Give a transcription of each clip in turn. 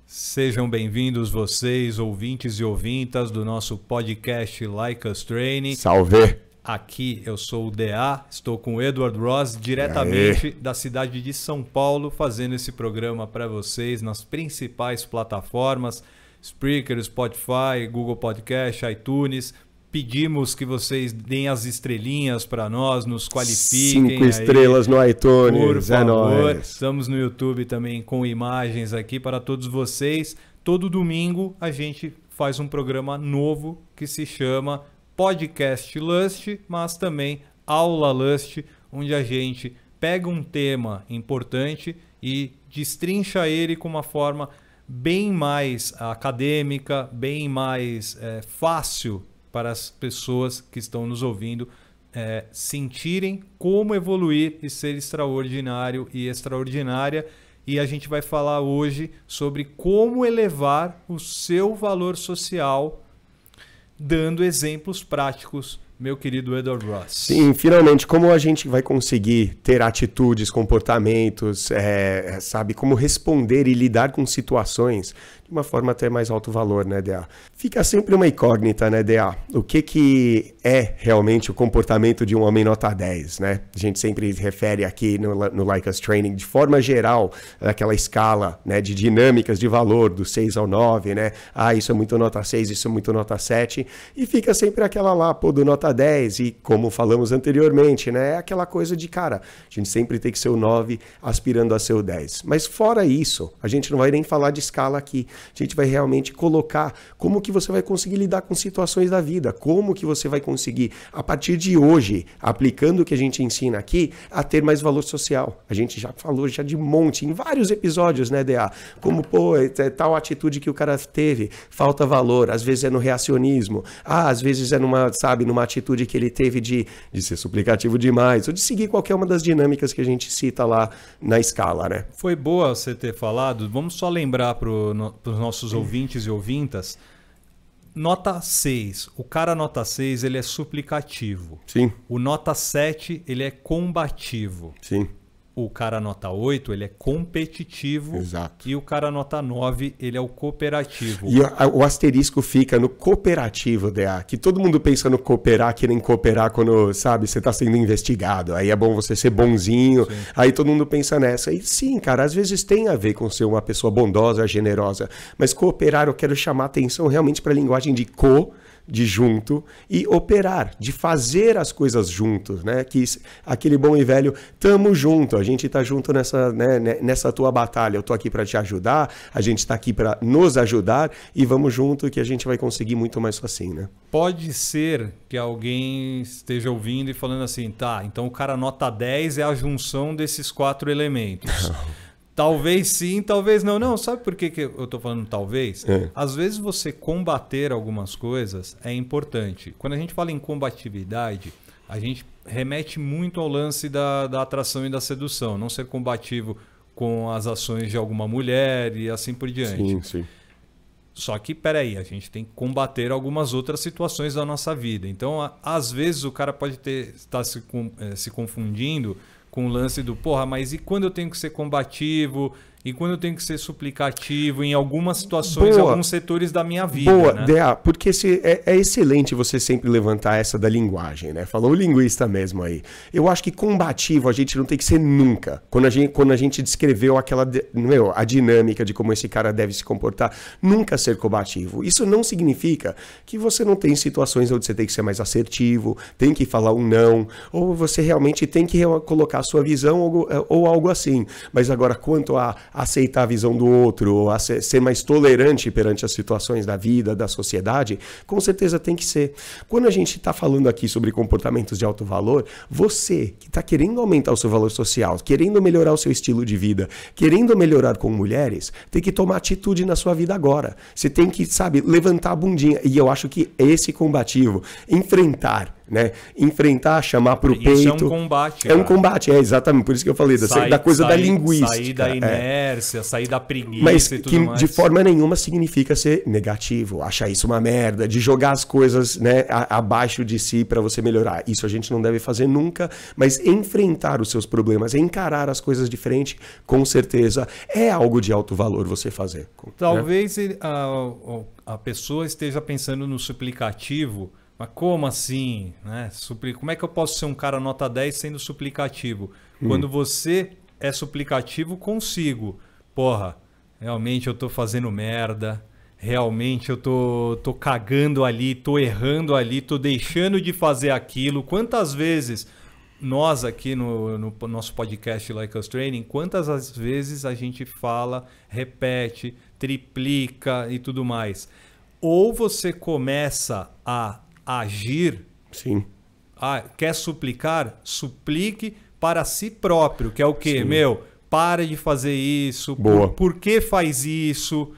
Sejam bem-vindos vocês, ouvintes e ouvintas do nosso podcast Like Us Training. Salve! Aqui eu sou o DA, estou com o Edward Ross, diretamente da cidade de São Paulo, fazendo esse programa para vocês nas principais plataformas, Spreaker, Spotify, Google Podcast, iTunes. Pedimos que vocês deem as estrelinhas para nós, nos qualifiquem. 5 estrelas no iTunes, por favor. Nóis. Estamos no YouTube também com imagens aqui para todos vocês. Todo domingo a gente faz um programa novo que se chama Podcast Lust, mas também Aula Lust, onde a gente pega um tema importante e destrincha ele com uma forma bem mais acadêmica, bem mais fácil para as pessoas que estão nos ouvindo sentirem como evoluir e ser extraordinário e extraordinária. E a gente vai falar hoje sobre como elevar o seu valor social, dando exemplos práticos, meu querido Edward Ross. Sim, finalmente, como a gente vai conseguir ter atitudes, comportamentos, sabe, como responder e lidar com situações de uma forma até mais alto valor, né, DA? Fica sempre uma incógnita, né, DA? O que é realmente o comportamento de um homem nota 10, né? A gente sempre refere aqui no Like Us Training, de forma geral, aquela escala, né, de dinâmicas de valor, do 6 ao 9, né? Ah, isso é muito nota 6, isso é muito nota 7, e fica sempre aquela lá, pô, do nota 10, e como falamos anteriormente, né, é aquela coisa de, cara, a gente sempre tem que ser o 9 aspirando a ser o 10. Mas fora isso, a gente não vai nem falar de escala aqui. A gente vai realmente colocar como que você vai conseguir lidar com situações da vida, como que você vai conseguir, a partir de hoje, aplicando o que a gente ensina aqui, a ter mais valor social. A gente já falou já de monte, em vários episódios, né, DA? Como, pô, tal atitude que o cara teve, falta valor, às vezes é no reacionismo, às vezes é numa atitude que ele teve de ser suplicativo demais, ou de seguir qualquer uma das dinâmicas que a gente cita lá na escala, né? Foi boa você ter falado. Vamos só lembrar para os nossos ouvintes e ouvintas. Nota 6. O cara nota 6, ele é suplicativo. Sim. O nota 7, ele é combativo. Sim. O cara nota 8, ele é competitivo. Exato. E o cara nota 9, ele é o cooperativo. E o asterisco fica no cooperativo, DA, que todo mundo pensa no cooperar, que nem cooperar quando, sabe, você está sendo investigado. Aí é bom você ser bonzinho. Sim. Aí todo mundo pensa nessa. E sim, cara, às vezes tem a ver com ser uma pessoa bondosa, generosa. Mas cooperar, eu quero chamar atenção realmente para a linguagem de de junto, e operar, de fazer as coisas juntos, né? Que aquele bom e velho, tamo junto, a gente tá junto nessa tua batalha, eu tô aqui para te ajudar, a gente tá aqui para nos ajudar, e vamos junto que a gente vai conseguir muito mais assim, né? Pode ser que alguém esteja ouvindo e falando assim, tá, então o cara nota 10 é a junção desses 4 elementos. Talvez sim, talvez não. Não, sabe por que eu estou falando talvez? Às vezes você combater algumas coisas é importante. Quando a gente fala em combatividade, a gente remete muito ao lance da atração e da sedução. Não ser combativo com as ações de alguma mulher e assim por diante. Sim, sim. Só que, peraí, a gente tem que combater algumas outras situações da nossa vida. Então, às vezes o cara pode estar se confundindo com o lance do, porra, mas e quando eu tenho que ser combativo? E quando eu tenho que ser suplicativo em algumas situações, em alguns setores da minha vida? Boa, né? DA, porque é excelente você sempre levantar essa da linguagem, né? Falou o linguista mesmo aí. Eu acho que combativo a gente não tem que ser nunca. Quando a gente descreveu a dinâmica de como esse cara deve se comportar, nunca ser combativo. Isso não significa que você não tem situações onde você tem que ser mais assertivo, tem que falar um não, ou você realmente tem que colocar a sua visão ou algo assim. Mas agora, quanto a aceitar a visão do outro, ou a ser mais tolerante perante as situações da vida, da sociedade, com certeza tem que ser. Quando a gente está falando aqui sobre comportamentos de alto valor, você que está querendo aumentar o seu valor social, querendo melhorar o seu estilo de vida, querendo melhorar com mulheres, tem que tomar atitude na sua vida agora. Você tem que, sabe, levantar a bundinha. E eu acho que esse combativo, enfrentar né? Enfrentar, chamar pro peito. Isso é um combate. É um combate, exatamente. Por isso que eu falei, da coisa da linguística. Sair da inércia, sair da preguiça mas e tudo que mais. De forma nenhuma significa ser negativo, achar isso uma merda, de jogar as coisas, né, abaixo de si para você melhorar. Isso a gente não deve fazer nunca, mas enfrentar os seus problemas, encarar as coisas de frente, com certeza, é algo de alto valor você fazer. Talvez a pessoa esteja pensando no suplicativo, mas como assim? Né? Como é que eu posso ser um cara nota 10 sendo suplicativo? Quando você é suplicativo consigo. Porra, realmente eu tô fazendo merda, realmente eu tô cagando ali, tô errando ali, tô deixando de fazer aquilo. Quantas vezes nós aqui no nosso podcast Like Us Training, quantas vezes a gente fala, repete, triplica e tudo mais. Ou você começa a agir. Sim. Quer suplicar? Suplique para si próprio, que é o quê? Sim. Pare de fazer isso. Boa. Por que faz isso?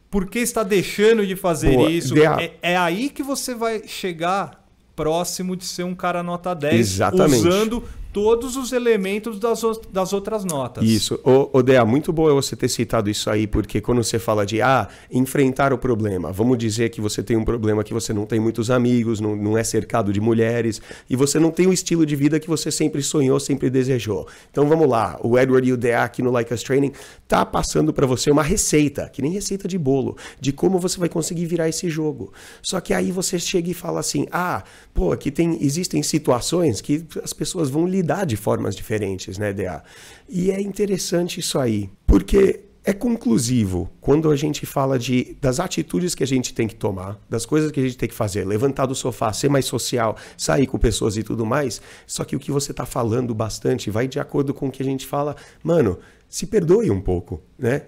Por que está deixando de fazer Boa. isso? É aí que você vai chegar próximo de ser um cara nota 10. Exatamente. Usando todos os elementos das outras notas. Isso. Dea, muito boa você ter citado isso aí, porque quando você fala de enfrentar o problema, vamos dizer que você tem um problema que você não tem muitos amigos, não é cercado de mulheres, e você não tem o estilo de vida que você sempre sonhou, sempre desejou. Então vamos lá, o Edward e o Dea aqui no Like Us Training tá passando para você uma receita, que nem receita de bolo, de como você vai conseguir virar esse jogo. Só que aí você chega e fala assim, aqui existem situações que as pessoas vão lidar de formas diferentes, né, Dea? E é interessante isso aí, porque é conclusivo quando a gente fala das atitudes que a gente tem que tomar, das coisas que a gente tem que fazer, levantar do sofá, ser mais social, sair com pessoas e tudo mais, só que o que você está falando bastante vai de acordo com o que a gente fala, mano, se perdoe um pouco, né?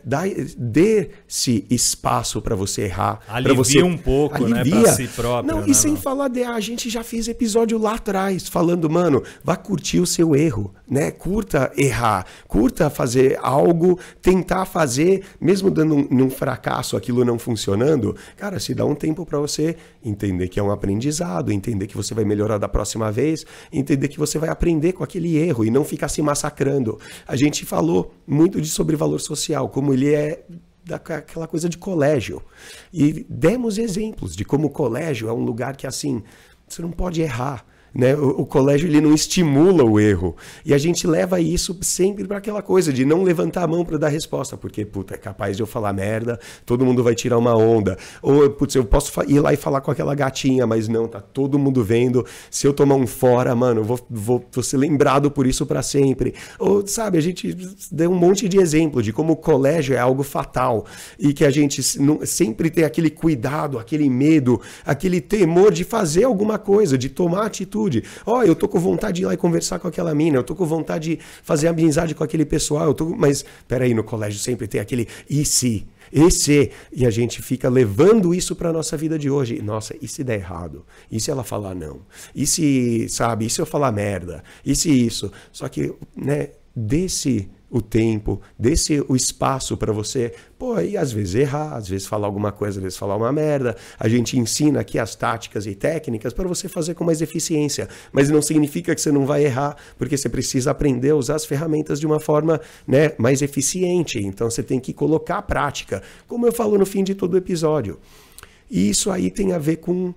Dê-se espaço para você errar. Alivia um pouco, né? Para si próprio. Não, e sem falar a gente já fez episódio lá atrás, falando, mano, vá curtir o seu erro, né? Curta errar, curta fazer algo, tentar fazer, mesmo dando num fracasso, aquilo não funcionando, cara, se dá um tempo para você entender que é um aprendizado, entender que você vai melhorar da próxima vez, entender que você vai aprender com aquele erro e não ficar se massacrando. A gente falou muito sobre valor social, como ele é daquela coisa de colégio. E demos exemplos de como o colégio é um lugar que, assim, você não pode errar. Né? O colégio ele não estimula o erro. E a gente leva isso sempre para aquela coisa de não levantar a mão para dar resposta, porque, é capaz de eu falar merda, todo mundo vai tirar uma onda. Ou, eu posso ir lá e falar com aquela gatinha, mas não, tá todo mundo vendo. Se eu tomar um fora, mano, eu vou ser lembrado por isso para sempre. Ou, sabe, a gente deu um monte de exemplo de como o colégio é algo fatal e que a gente sempre tem aquele cuidado, aquele medo, aquele temor de fazer alguma coisa, de tomar atitude. Eu tô com vontade de ir lá e conversar com aquela mina, eu tô com vontade de fazer amizade com aquele pessoal, mas peraí, no colégio sempre tem aquele e se, e a gente fica levando isso para nossa vida de hoje. Nossa, e se der errado? E se ela falar não? E se eu falar merda? E se isso? Só que, né, desse o tempo, desse o espaço para você, e às vezes errar, às vezes falar alguma coisa, às vezes falar uma merda. A gente ensina aqui as táticas e técnicas para você fazer com mais eficiência, mas não significa que você não vai errar, porque você precisa aprender a usar as ferramentas de uma forma, né, mais eficiente. Então você tem que colocar a prática, como eu falo no fim de todo episódio. E isso aí tem a ver com,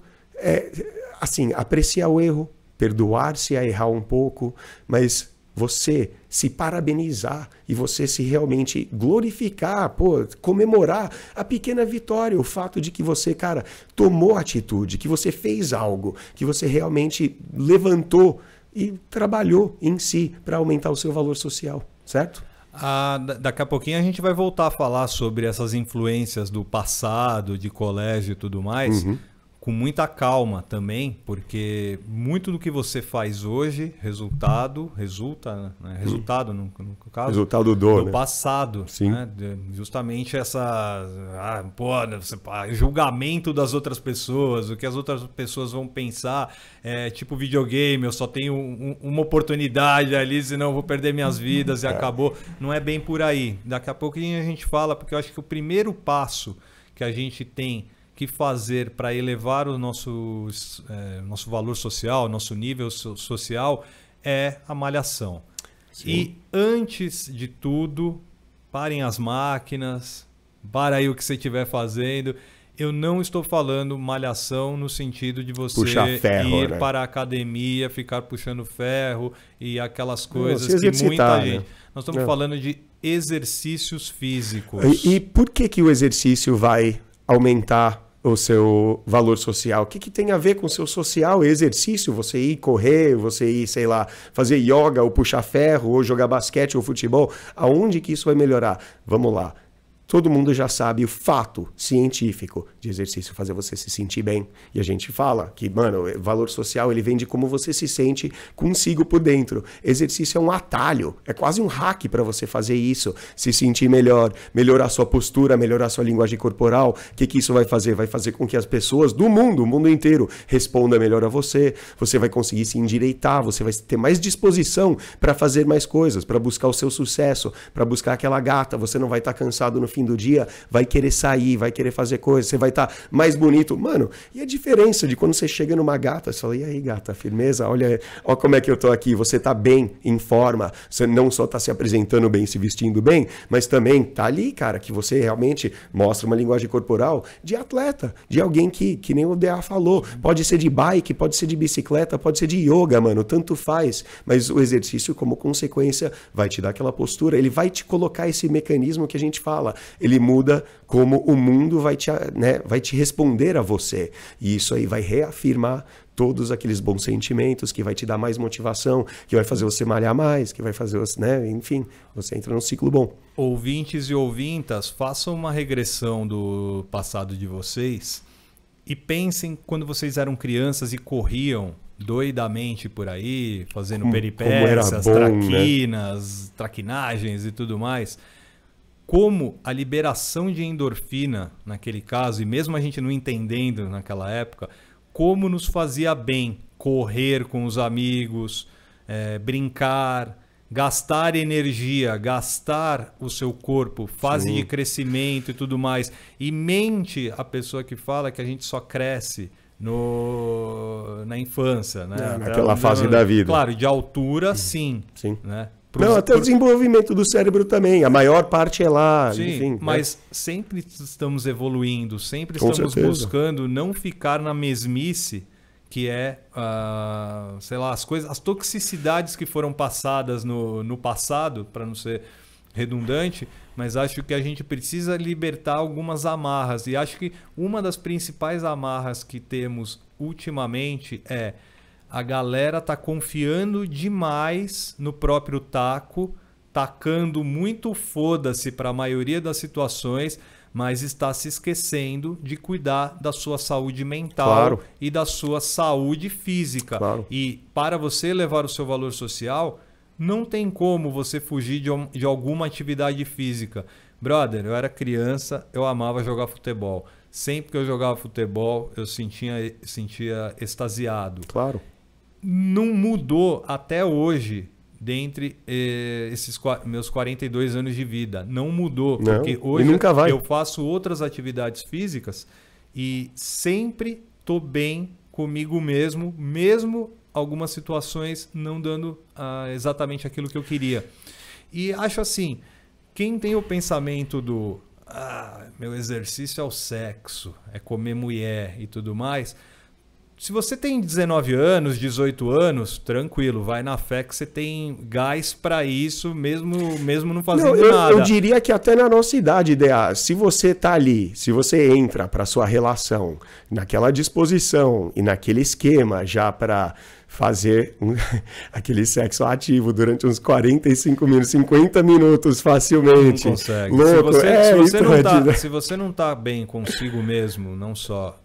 apreciar o erro, perdoar-se a errar um pouco, mas você se parabenizar e você se realmente glorificar, comemorar a pequena vitória, o fato de que você, cara, tomou atitude, que você fez algo, que você realmente levantou e trabalhou em si para aumentar o seu valor social, certo? Daqui a pouquinho a gente vai voltar a falar sobre essas influências do passado, de colégio e tudo mais. Com muita calma também, porque muito do que você faz hoje, resulta, né? Resultado no caso, resultado do né? passado. Sim. Né? Justamente julgamento das outras pessoas, o que as outras pessoas vão pensar, tipo videogame, eu só tenho uma oportunidade ali, senão eu vou perder minhas vidas e acabou. Não é bem por aí. Daqui a pouquinho a gente fala, porque eu acho que o primeiro passo que a gente tem que fazer para elevar o nosso valor social, nosso nível social, é a malhação. Sim. E antes de tudo, parem as máquinas, para aí o que você estiver fazendo. Eu não estou falando malhação no sentido de você ir para a academia, ficar puxando ferro e aquelas coisas que muita gente... Nós estamos falando de exercícios físicos. E por que o exercício vai aumentar o seu valor social? O que tem a ver com o seu social? Exercício, você ir correr, você ir, sei lá, fazer yoga ou puxar ferro ou jogar basquete ou futebol. Aonde que isso vai melhorar? Vamos lá. Todo mundo já sabe o fato científico de exercício fazer você se sentir bem. E a gente fala que, mano, o valor social ele vem de como você se sente consigo por dentro. Exercício é um atalho, é quase um hack para você fazer isso, se sentir melhor, melhorar sua postura, melhorar sua linguagem corporal. O que isso vai fazer? Vai fazer com que as pessoas do mundo, o mundo inteiro, respondam melhor a você. Você vai conseguir se endireitar, você vai ter mais disposição para fazer mais coisas, para buscar o seu sucesso, para buscar aquela gata. Você não vai estar cansado no fim do dia, vai querer sair, vai querer fazer coisas, você vai estar mais bonito. Mano, e a diferença de quando você chega numa gata, você fala, e aí gata, firmeza? Olha como é que eu tô aqui, você tá bem, em forma, você não só tá se apresentando bem, se vestindo bem, mas também tá ali, cara, que você realmente mostra uma linguagem corporal de atleta, de alguém que nem o DA falou, pode ser de bike, pode ser de bicicleta, pode ser de yoga, mano, tanto faz, mas o exercício como consequência vai te dar aquela postura, ele vai te colocar esse mecanismo que a gente fala, ele muda como o mundo vai te responder a você. E isso aí vai reafirmar todos aqueles bons sentimentos, que vai te dar mais motivação, que vai fazer você malhar mais, que vai fazer você, enfim, você entra num ciclo bom. Ouvintes e ouvintas, façam uma regressão do passado de vocês e pensem quando vocês eram crianças e corriam doidamente por aí, fazendo peripécias, traquinas, traquinagens e tudo mais. Como a liberação de endorfina, naquele caso, e mesmo a gente não entendendo naquela época, como nos fazia bem correr com os amigos, brincar, gastar energia, gastar o seu corpo, fase de crescimento e tudo mais. E mente a pessoa que fala que a gente só cresce na infância. Né? Naquela fase da vida. Claro, de altura, sim. Né? Não, até o desenvolvimento do cérebro também. A maior parte é lá. Sim, enfim, mas sempre estamos evoluindo, sempre estamos buscando não ficar na mesmice que é, sei lá, as toxicidades que foram passadas no passado, para não ser redundante, mas acho que a gente precisa libertar algumas amarras. E acho que uma das principais amarras que temos ultimamente é a galera tá confiando demais no próprio taco, tacando muito foda-se para a maioria das situações, mas está se esquecendo de cuidar da sua saúde mental e da sua saúde física. E para você elevar o seu valor social, não tem como você fugir de alguma atividade física. Brother, eu era criança, eu amava jogar futebol. Sempre que eu jogava futebol, eu sentia extasiado. Não mudou até hoje, dentre esses meus 42 anos de vida. Não mudou, porque hoje eu faço outras atividades físicas e sempre estou bem comigo mesmo algumas situações não dando exatamente aquilo que eu queria. E acho assim, quem tem o pensamento do meu exercício é o sexo, é comer mulher e tudo mais... Se você tem 19 anos, 18 anos, tranquilo, vai na fé que você tem gás para isso, mesmo não fazendo nada. Eu diria que até na nossa idade, DA, se você tá ali, se você entra para sua relação naquela disposição e naquele esquema já para fazer aquele sexo ativo durante uns 45 minutos, 50 minutos facilmente. Não consegue. Louco. Se você não tá bem consigo mesmo, não só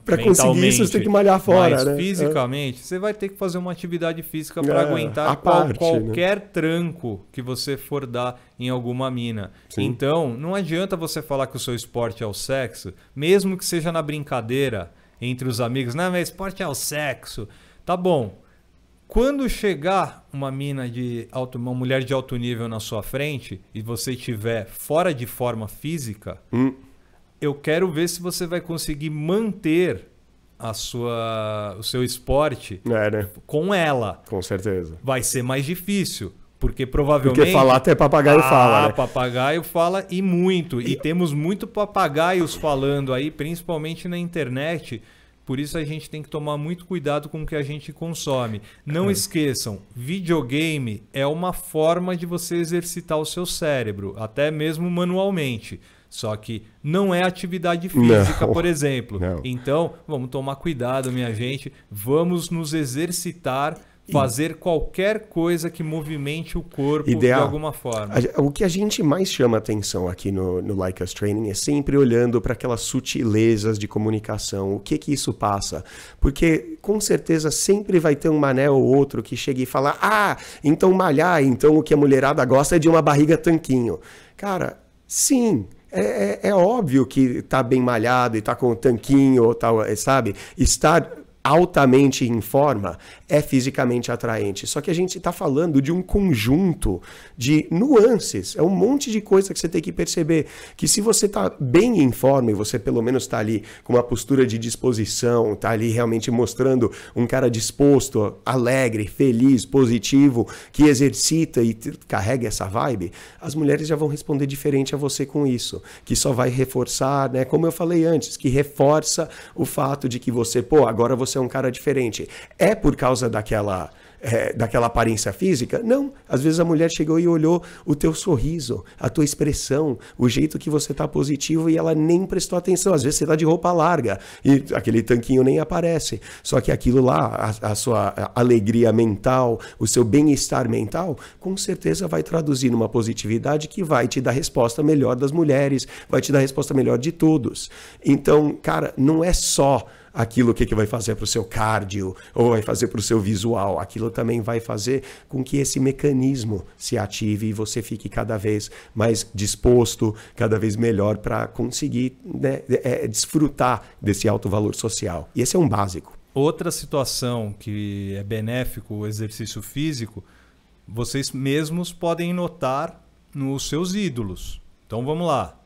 para conseguir isso, você tem que malhar fora, mas né? Fisicamente, você vai ter que fazer uma atividade física para aguentar qualquer tranco que você for dar em alguma mina. Sim. Então, não adianta você falar que o seu esporte é o sexo, mesmo que seja na brincadeira entre os amigos. Não, meu esporte é o sexo. Tá bom. Quando chegar uma mulher de alto nível na sua frente e você estiver fora de forma física, eu quero ver se você vai conseguir manter o seu esporte né? com ela. Com certeza. Vai ser mais difícil, porque provavelmente... Porque falar até papagaio fala, né? Papagaio fala e muito. E temos muito papagaios falando aí, principalmente na internet. Por isso a gente tem que tomar muito cuidado com o que a gente consome. Não esqueçam, videogame é uma forma de você exercitar o seu cérebro, até mesmo manualmente. Só que não é atividade física, por exemplo. Não. Então, vamos tomar cuidado, minha gente. Vamos nos exercitar, fazer qualquer coisa que movimente o corpo de alguma forma. O que a gente mais chama atenção aqui no Like Us Training é sempre olhando para aquelas sutilezas de comunicação. O que isso passa? Porque, com certeza, sempre vai ter um mané ou outro que chega e fala: então malhar, então o que a mulherada gosta é de uma barriga tanquinho. Cara, sim... É óbvio que tá bem malhado e tá com o tanquinho, tal, sabe? Estar altamente em forma é fisicamente atraente. Só que a gente está falando de um conjunto de nuances. É um monte de coisa que você tem que perceber. Que se você está bem em forma e você pelo menos está ali com uma postura de disposição, está ali realmente mostrando um cara disposto, alegre, feliz, positivo, que exercita e carrega essa vibe, as mulheres já vão responder diferente a você com isso. Que só vai reforçar, né? Como eu falei antes, que reforça o fato de que você, agora você é um cara diferente. É por causa daquela aparência física? Não. Às vezes a mulher chegou e olhou o teu sorriso, a tua expressão, o jeito que você tá positivo e ela nem prestou atenção. Às vezes você tá de roupa larga e aquele tanquinho nem aparece. Só que aquilo lá, a sua alegria mental, o seu bem-estar mental, com certeza vai traduzir numa positividade que vai te dar resposta melhor das mulheres, vai te dar resposta melhor de todos. Então, cara, não é só aquilo que vai fazer para o seu cardio ou vai fazer para o seu visual. Aquilo também vai fazer com que esse mecanismo se ative e você fique cada vez mais disposto, cada vez melhor para conseguir, né, desfrutar desse alto valor social. E esse é um básico. Outra situação que é benéfico o exercício físico, vocês mesmos podem notar nos seus ídolos. Então vamos lá.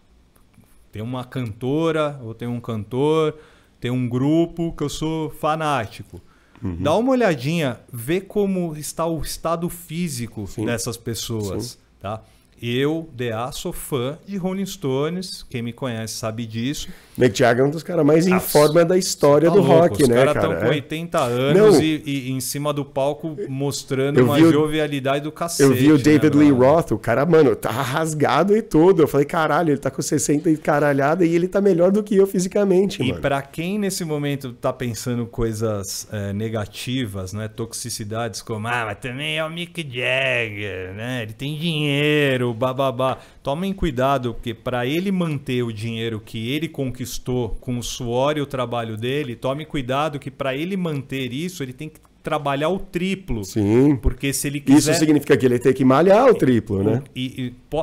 Tem uma cantora ou tem um cantor, tem um grupo que eu sou fanático. Dá uma olhadinha, vê como está o estado físico dessas pessoas. Tá? Eu, DA, sou fã de Rolling Stones. Quem me conhece sabe disso. Mick Jagger é um dos caras mais em forma da história do rock, os né, cara? Os caras estão com 80 anos e em cima do palco mostrando uma jovialidade do cacete. Eu vi o David Lee Roth, o cara, mano, tá rasgado e tudo. Eu falei, caralho, ele tá com 60 e caralhada e ele tá melhor do que eu fisicamente, mano. E pra quem nesse momento tá pensando coisas negativas, né, toxicidades como, mas também é o Mick Jagger, né, ele tem dinheiro, bababá. Tomem cuidado, porque para ele manter o dinheiro que ele conquistou com o suor e o trabalho dele, tome cuidado que para ele manter isso, ele tem que trabalhar o triplo. Sim. Porque se ele quiser... Isso significa que ele tem que malhar o triplo, né?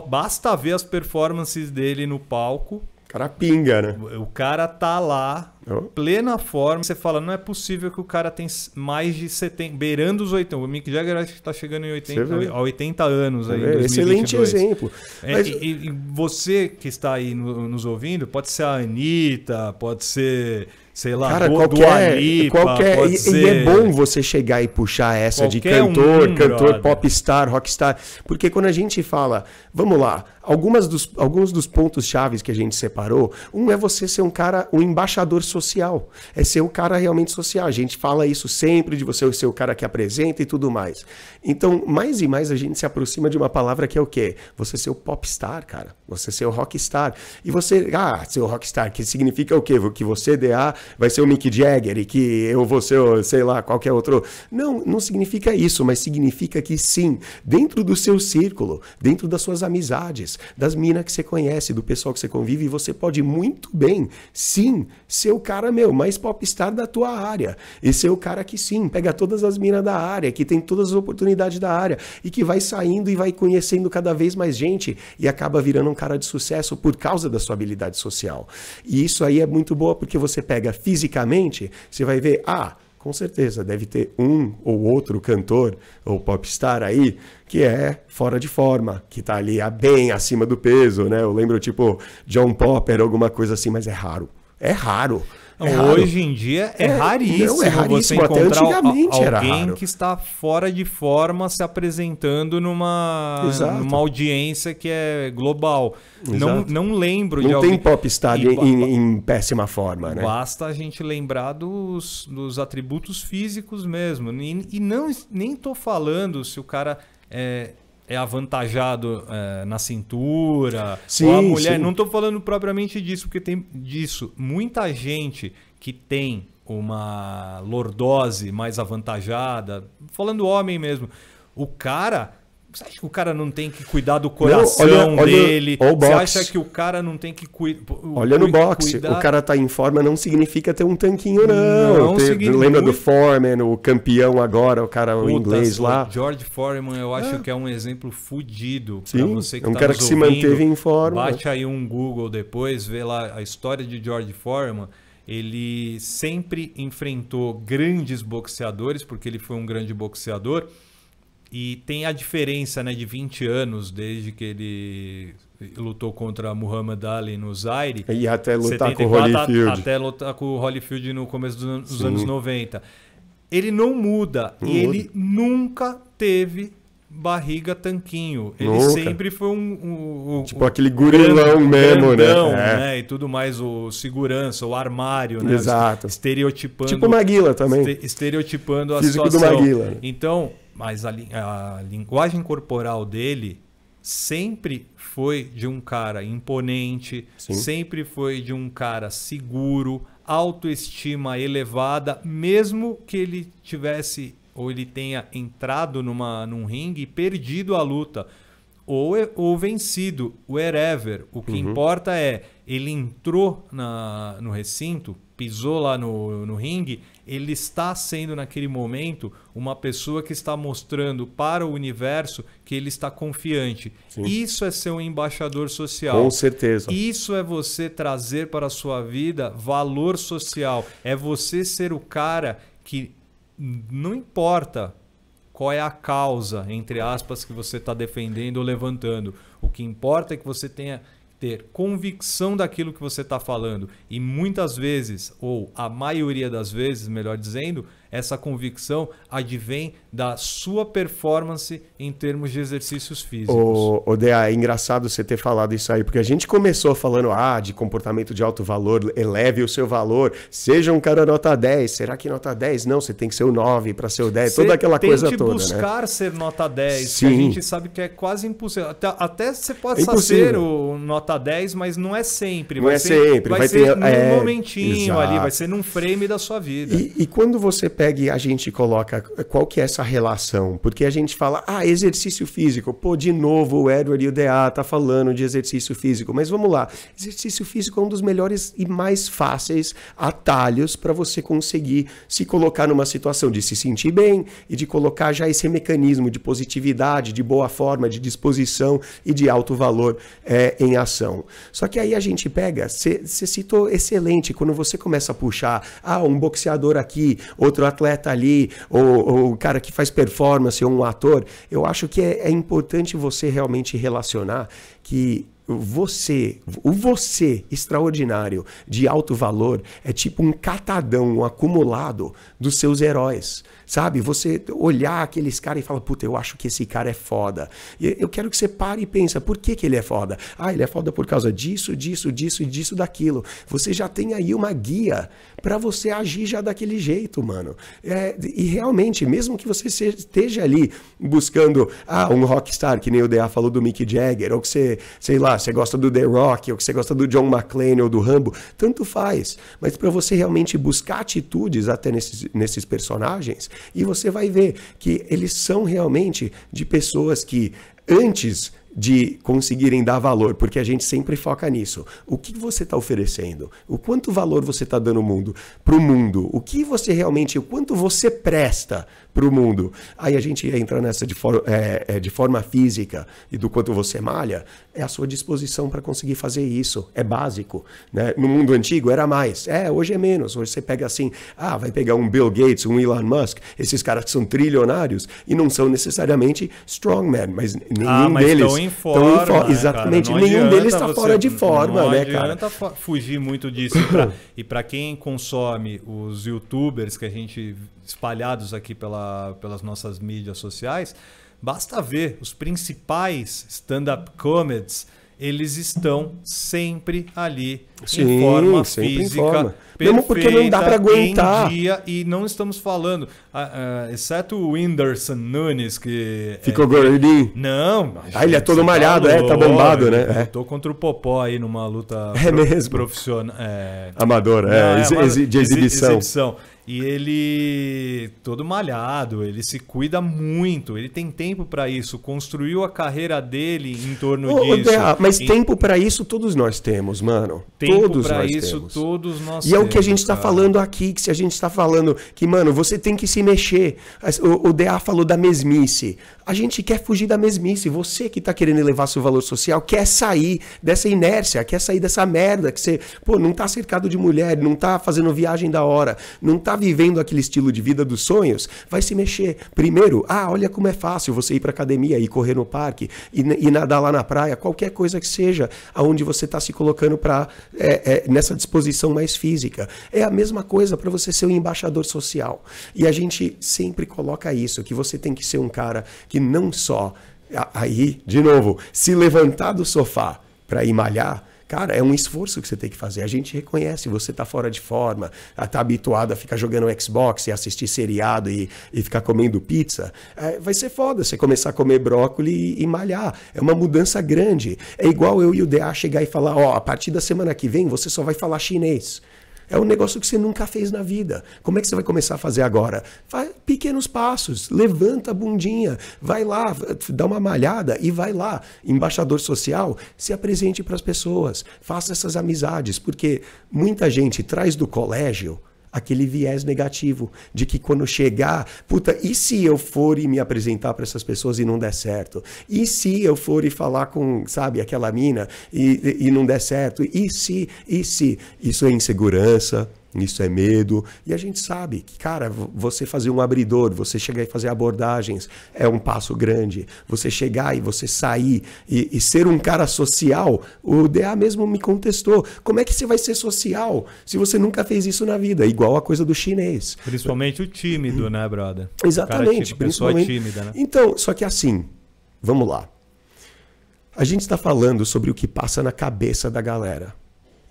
Basta ver as performances dele no palco. O cara pinga, né? O cara tá lá, plena forma. Você fala, não é possível que o cara tem mais de 70, beirando os 80. O Mick Jagger acho que tá chegando em 80 anos aí. Excelente exemplo. Mas... E você que está aí nos ouvindo, pode ser a Anitta, pode ser... sei lá, cara, qualquer e é bom você chegar e puxar essa de cantor, popstar, rockstar, porque quando a gente fala, vamos lá, alguns dos pontos chaves que a gente separou, um é você ser um embaixador social, é ser o cara realmente social. A gente fala isso sempre, de você ser o cara que apresenta e tudo mais. Então, mais e mais a gente se aproxima de uma palavra que é o quê? Você ser o popstar, cara. Você ser o rockstar. E você, ser o rockstar, que significa o quê? Que você, DA, vai ser o Mick Jagger e que eu vou ser, sei lá, qualquer outro. Não significa isso, mas significa que sim, dentro do seu círculo, dentro das suas amizades, das minas que você conhece, do pessoal que você convive, você pode muito bem, sim, ser o cara, mais popstar da tua área. E ser o cara que sim, pega todas as minas da área, que tem todas as oportunidades da área e que vai saindo e vai conhecendo cada vez mais gente e acaba virando um cara de sucesso por causa da sua habilidade social. E isso aí é muito boa porque você pega fisicamente, você vai ver, Com certeza, deve ter um ou outro cantor ou popstar aí que é fora de forma, que tá ali bem acima do peso, né? Eu lembro tipo John Popper, alguma coisa assim, mas é raro. É raro. Hoje em dia é raríssimo, não, é raríssimo você até encontrar alguém que está fora de forma se apresentando numa audiência que é global. Não lembro de alguém. Não tem popstar em péssima forma, né? Basta a gente lembrar dos atributos físicos mesmo. E não, nem estou falando se o cara é avantajado na cintura, sim, ou a mulher. sim. Não estou falando propriamente disso, porque tem disso. Muita gente que tem uma lordose mais avantajada, falando homem mesmo, o cara... Você acha que o cara não tem que cuidar do coração dele? Você acha que o cara não tem que cuidar... Olha no boxe, o cara tá em forma não significa ter um tanquinho, não. Lembra do Foreman, o campeão agora, o cara o inglês lá? George Foreman, eu acho que é um exemplo fodido para você que é um tá cara que ouvindo. se manteve em forma. Bate aí um Google depois, vê lá a história de George Foreman. Ele sempre enfrentou grandes boxeadores, porque ele foi um grande boxeador. E tem a diferença, né, de 20 anos desde que ele lutou contra Muhammad Ali no Zaire. E até lutar com o Holyfield. Até lutar com o Holyfield no começo dos anos 90. Ele não muda. Ele nunca teve barriga tanquinho. Ele sempre foi tipo aquele gurilão mesmo, né? E tudo mais, o segurança, o armário, né? Exato. Estereotipando. Tipo o Maguila também. Estereotipando a físico situação. Do Maguila. Então... Mas a linguagem corporal dele sempre foi de um cara imponente, sempre foi de um cara seguro, autoestima elevada, mesmo que ele tivesse ou ele tenha entrado num ringue e perdido a luta ou vencido, wherever. O que importa é, ele entrou no recinto, pisou lá no ringue, ele está sendo naquele momento uma pessoa que está mostrando para o universo que ele está confiante. Sim. Isso é ser um embaixador social. Com certeza. Isso é você trazer para a sua vida valor social. É você ser o cara que não importa qual é a causa, entre aspas, que você está defendendo ou levantando. O que importa é que você tenha ter convicção daquilo que você está falando. E muitas vezes, ou a maioria das vezes, melhor dizendo, essa convicção advém da sua performance em termos de exercícios físicos. Ô, Dea, é engraçado você ter falado isso aí, porque a gente começou falando de comportamento de alto valor, eleve o seu valor, seja um cara nota 10, será que nota 10? Não, você tem que ser o 9 para ser o 10, toda aquela coisa toda. Tente buscar ser nota 10, Sim. que a gente sabe que é quase impossível. Até você pode ser o nota 10, mas não é sempre. Não é sempre. Vai ser num momentinho ali, vai ser num frame da sua vida. E quando você pega e a gente coloca qual que é essa relação, porque a gente fala, exercício físico, de novo o Edward e o DA tá falando de exercício físico, mas vamos lá, exercício físico é um dos melhores e mais fáceis atalhos para você conseguir se colocar numa situação de se sentir bem e de colocar já esse mecanismo de positividade, de boa forma, de disposição e de alto valor em ação. Só que aí a gente pega, você citou excelente, quando você começa a puxar, um boxeador aqui, outro atleta ali, ou o cara que faz performance, ou um ator, eu acho que é importante você realmente relacionar que o você extraordinário, de alto valor, é tipo um catadão, um acumulado dos seus heróis. Sabe? Você olhar aqueles caras e falar, puta, eu acho que esse cara é foda. E eu quero que você pare e pense, por que ele é foda? Ele é foda por causa disso, disso, disso e disso, daquilo. Você já tem aí uma guia para você agir já daquele jeito, mano. E realmente, mesmo que você esteja ali buscando um rockstar, que nem o DA falou do Mick Jagger, ou que você, sei lá, você gosta do The Rock, ou que você gosta do John McClane ou do Rambo, tanto faz. Mas para você realmente buscar atitudes até nesses personagens, e você vai ver que eles são realmente de pessoas que, antes de conseguirem dar valor, porque a gente sempre foca nisso. O que você está oferecendo? O quanto valor você está dando para o mundo? O que você realmente, o quanto você presta para o mundo? Aí a gente entra nessa de forma física e do quanto você malha, é a sua disposição para conseguir fazer isso. É básico, né? No mundo antigo era mais. Hoje é menos. Hoje você pega assim, vai pegar um Bill Gates, um Elon Musk, esses caras que são trilionários e não são necessariamente strongman, mas nenhum deles estão em forma, exatamente, cara, nenhum deles está fora de forma, né, cara? Não adianta fugir muito disso. E para quem consome os YouTubers que a gente espalhados aqui pelas nossas mídias sociais, basta ver os principais stand-up comedies, eles estão sempre ali em forma física, mesmo porque não dá para aguentar. Em dia, e não estamos falando, exceto o Whindersson Nunes, que ficou gordinho. Não, ele é todo malhado, tá bombado, né? Lutou contra o Popó aí numa luta profissional, amadora, de exibição. E ele, todo malhado, ele se cuida muito, ele tem tempo para isso, construiu a carreira dele em torno disso. Mas tempo para isso todos nós temos, mano. Tempo para isso todos nós temos. E é o que a gente está falando aqui, que se a gente está falando que, mano, você tem que se mexer. O DA falou da mesmice. A gente quer fugir da mesmice. Você que está querendo elevar seu valor social, quer sair dessa inércia, quer sair dessa merda, que você, não está cercado de mulher, não está fazendo viagem da hora, não está vivendo aquele estilo de vida dos sonhos, vai se mexer. Primeiro, olha como é fácil você ir para academia, ir correr no parque, e nadar lá na praia, qualquer coisa que seja, aonde você está se colocando nessa disposição mais física. É a mesma coisa para você ser um embaixador social. E a gente sempre coloca isso, que você tem que ser um cara que não só, aí, de novo, se levantar do sofá para ir malhar, cara, é um esforço que você tem que fazer. A gente reconhece, você tá fora de forma, tá habituado a ficar jogando Xbox e assistir seriado e ficar comendo pizza. Vai ser foda você começar a comer brócolis e malhar. É uma mudança grande. É igual eu e o DA chegar e falar, a partir da semana que vem você só vai falar chinês. É um negócio que você nunca fez na vida. Como é que você vai começar a fazer agora? Faz pequenos passos, levanta a bundinha, vai lá, dá uma malhada e vai lá. Embaixador social, se apresente para as pessoas, faça essas amizades, porque muita gente traz do colégio aquele viés negativo de que quando chegar, e se eu for e me apresentar para essas pessoas e não der certo? E se eu for e falar com, aquela mina e não der certo? E se? Isso é insegurança, isso é medo. E a gente sabe que, cara, você fazer um abridor, você chegar e fazer abordagens é um passo grande. Você chegar e você sair e ser um cara social, o DA mesmo me contestou. Como é que você vai ser social se você nunca fez isso na vida? Igual a coisa do chinês. Principalmente o tímido, né, brother? Exatamente. A pessoa tímida, né? Então, só que assim, vamos lá. A gente está falando sobre o que passa na cabeça da galera.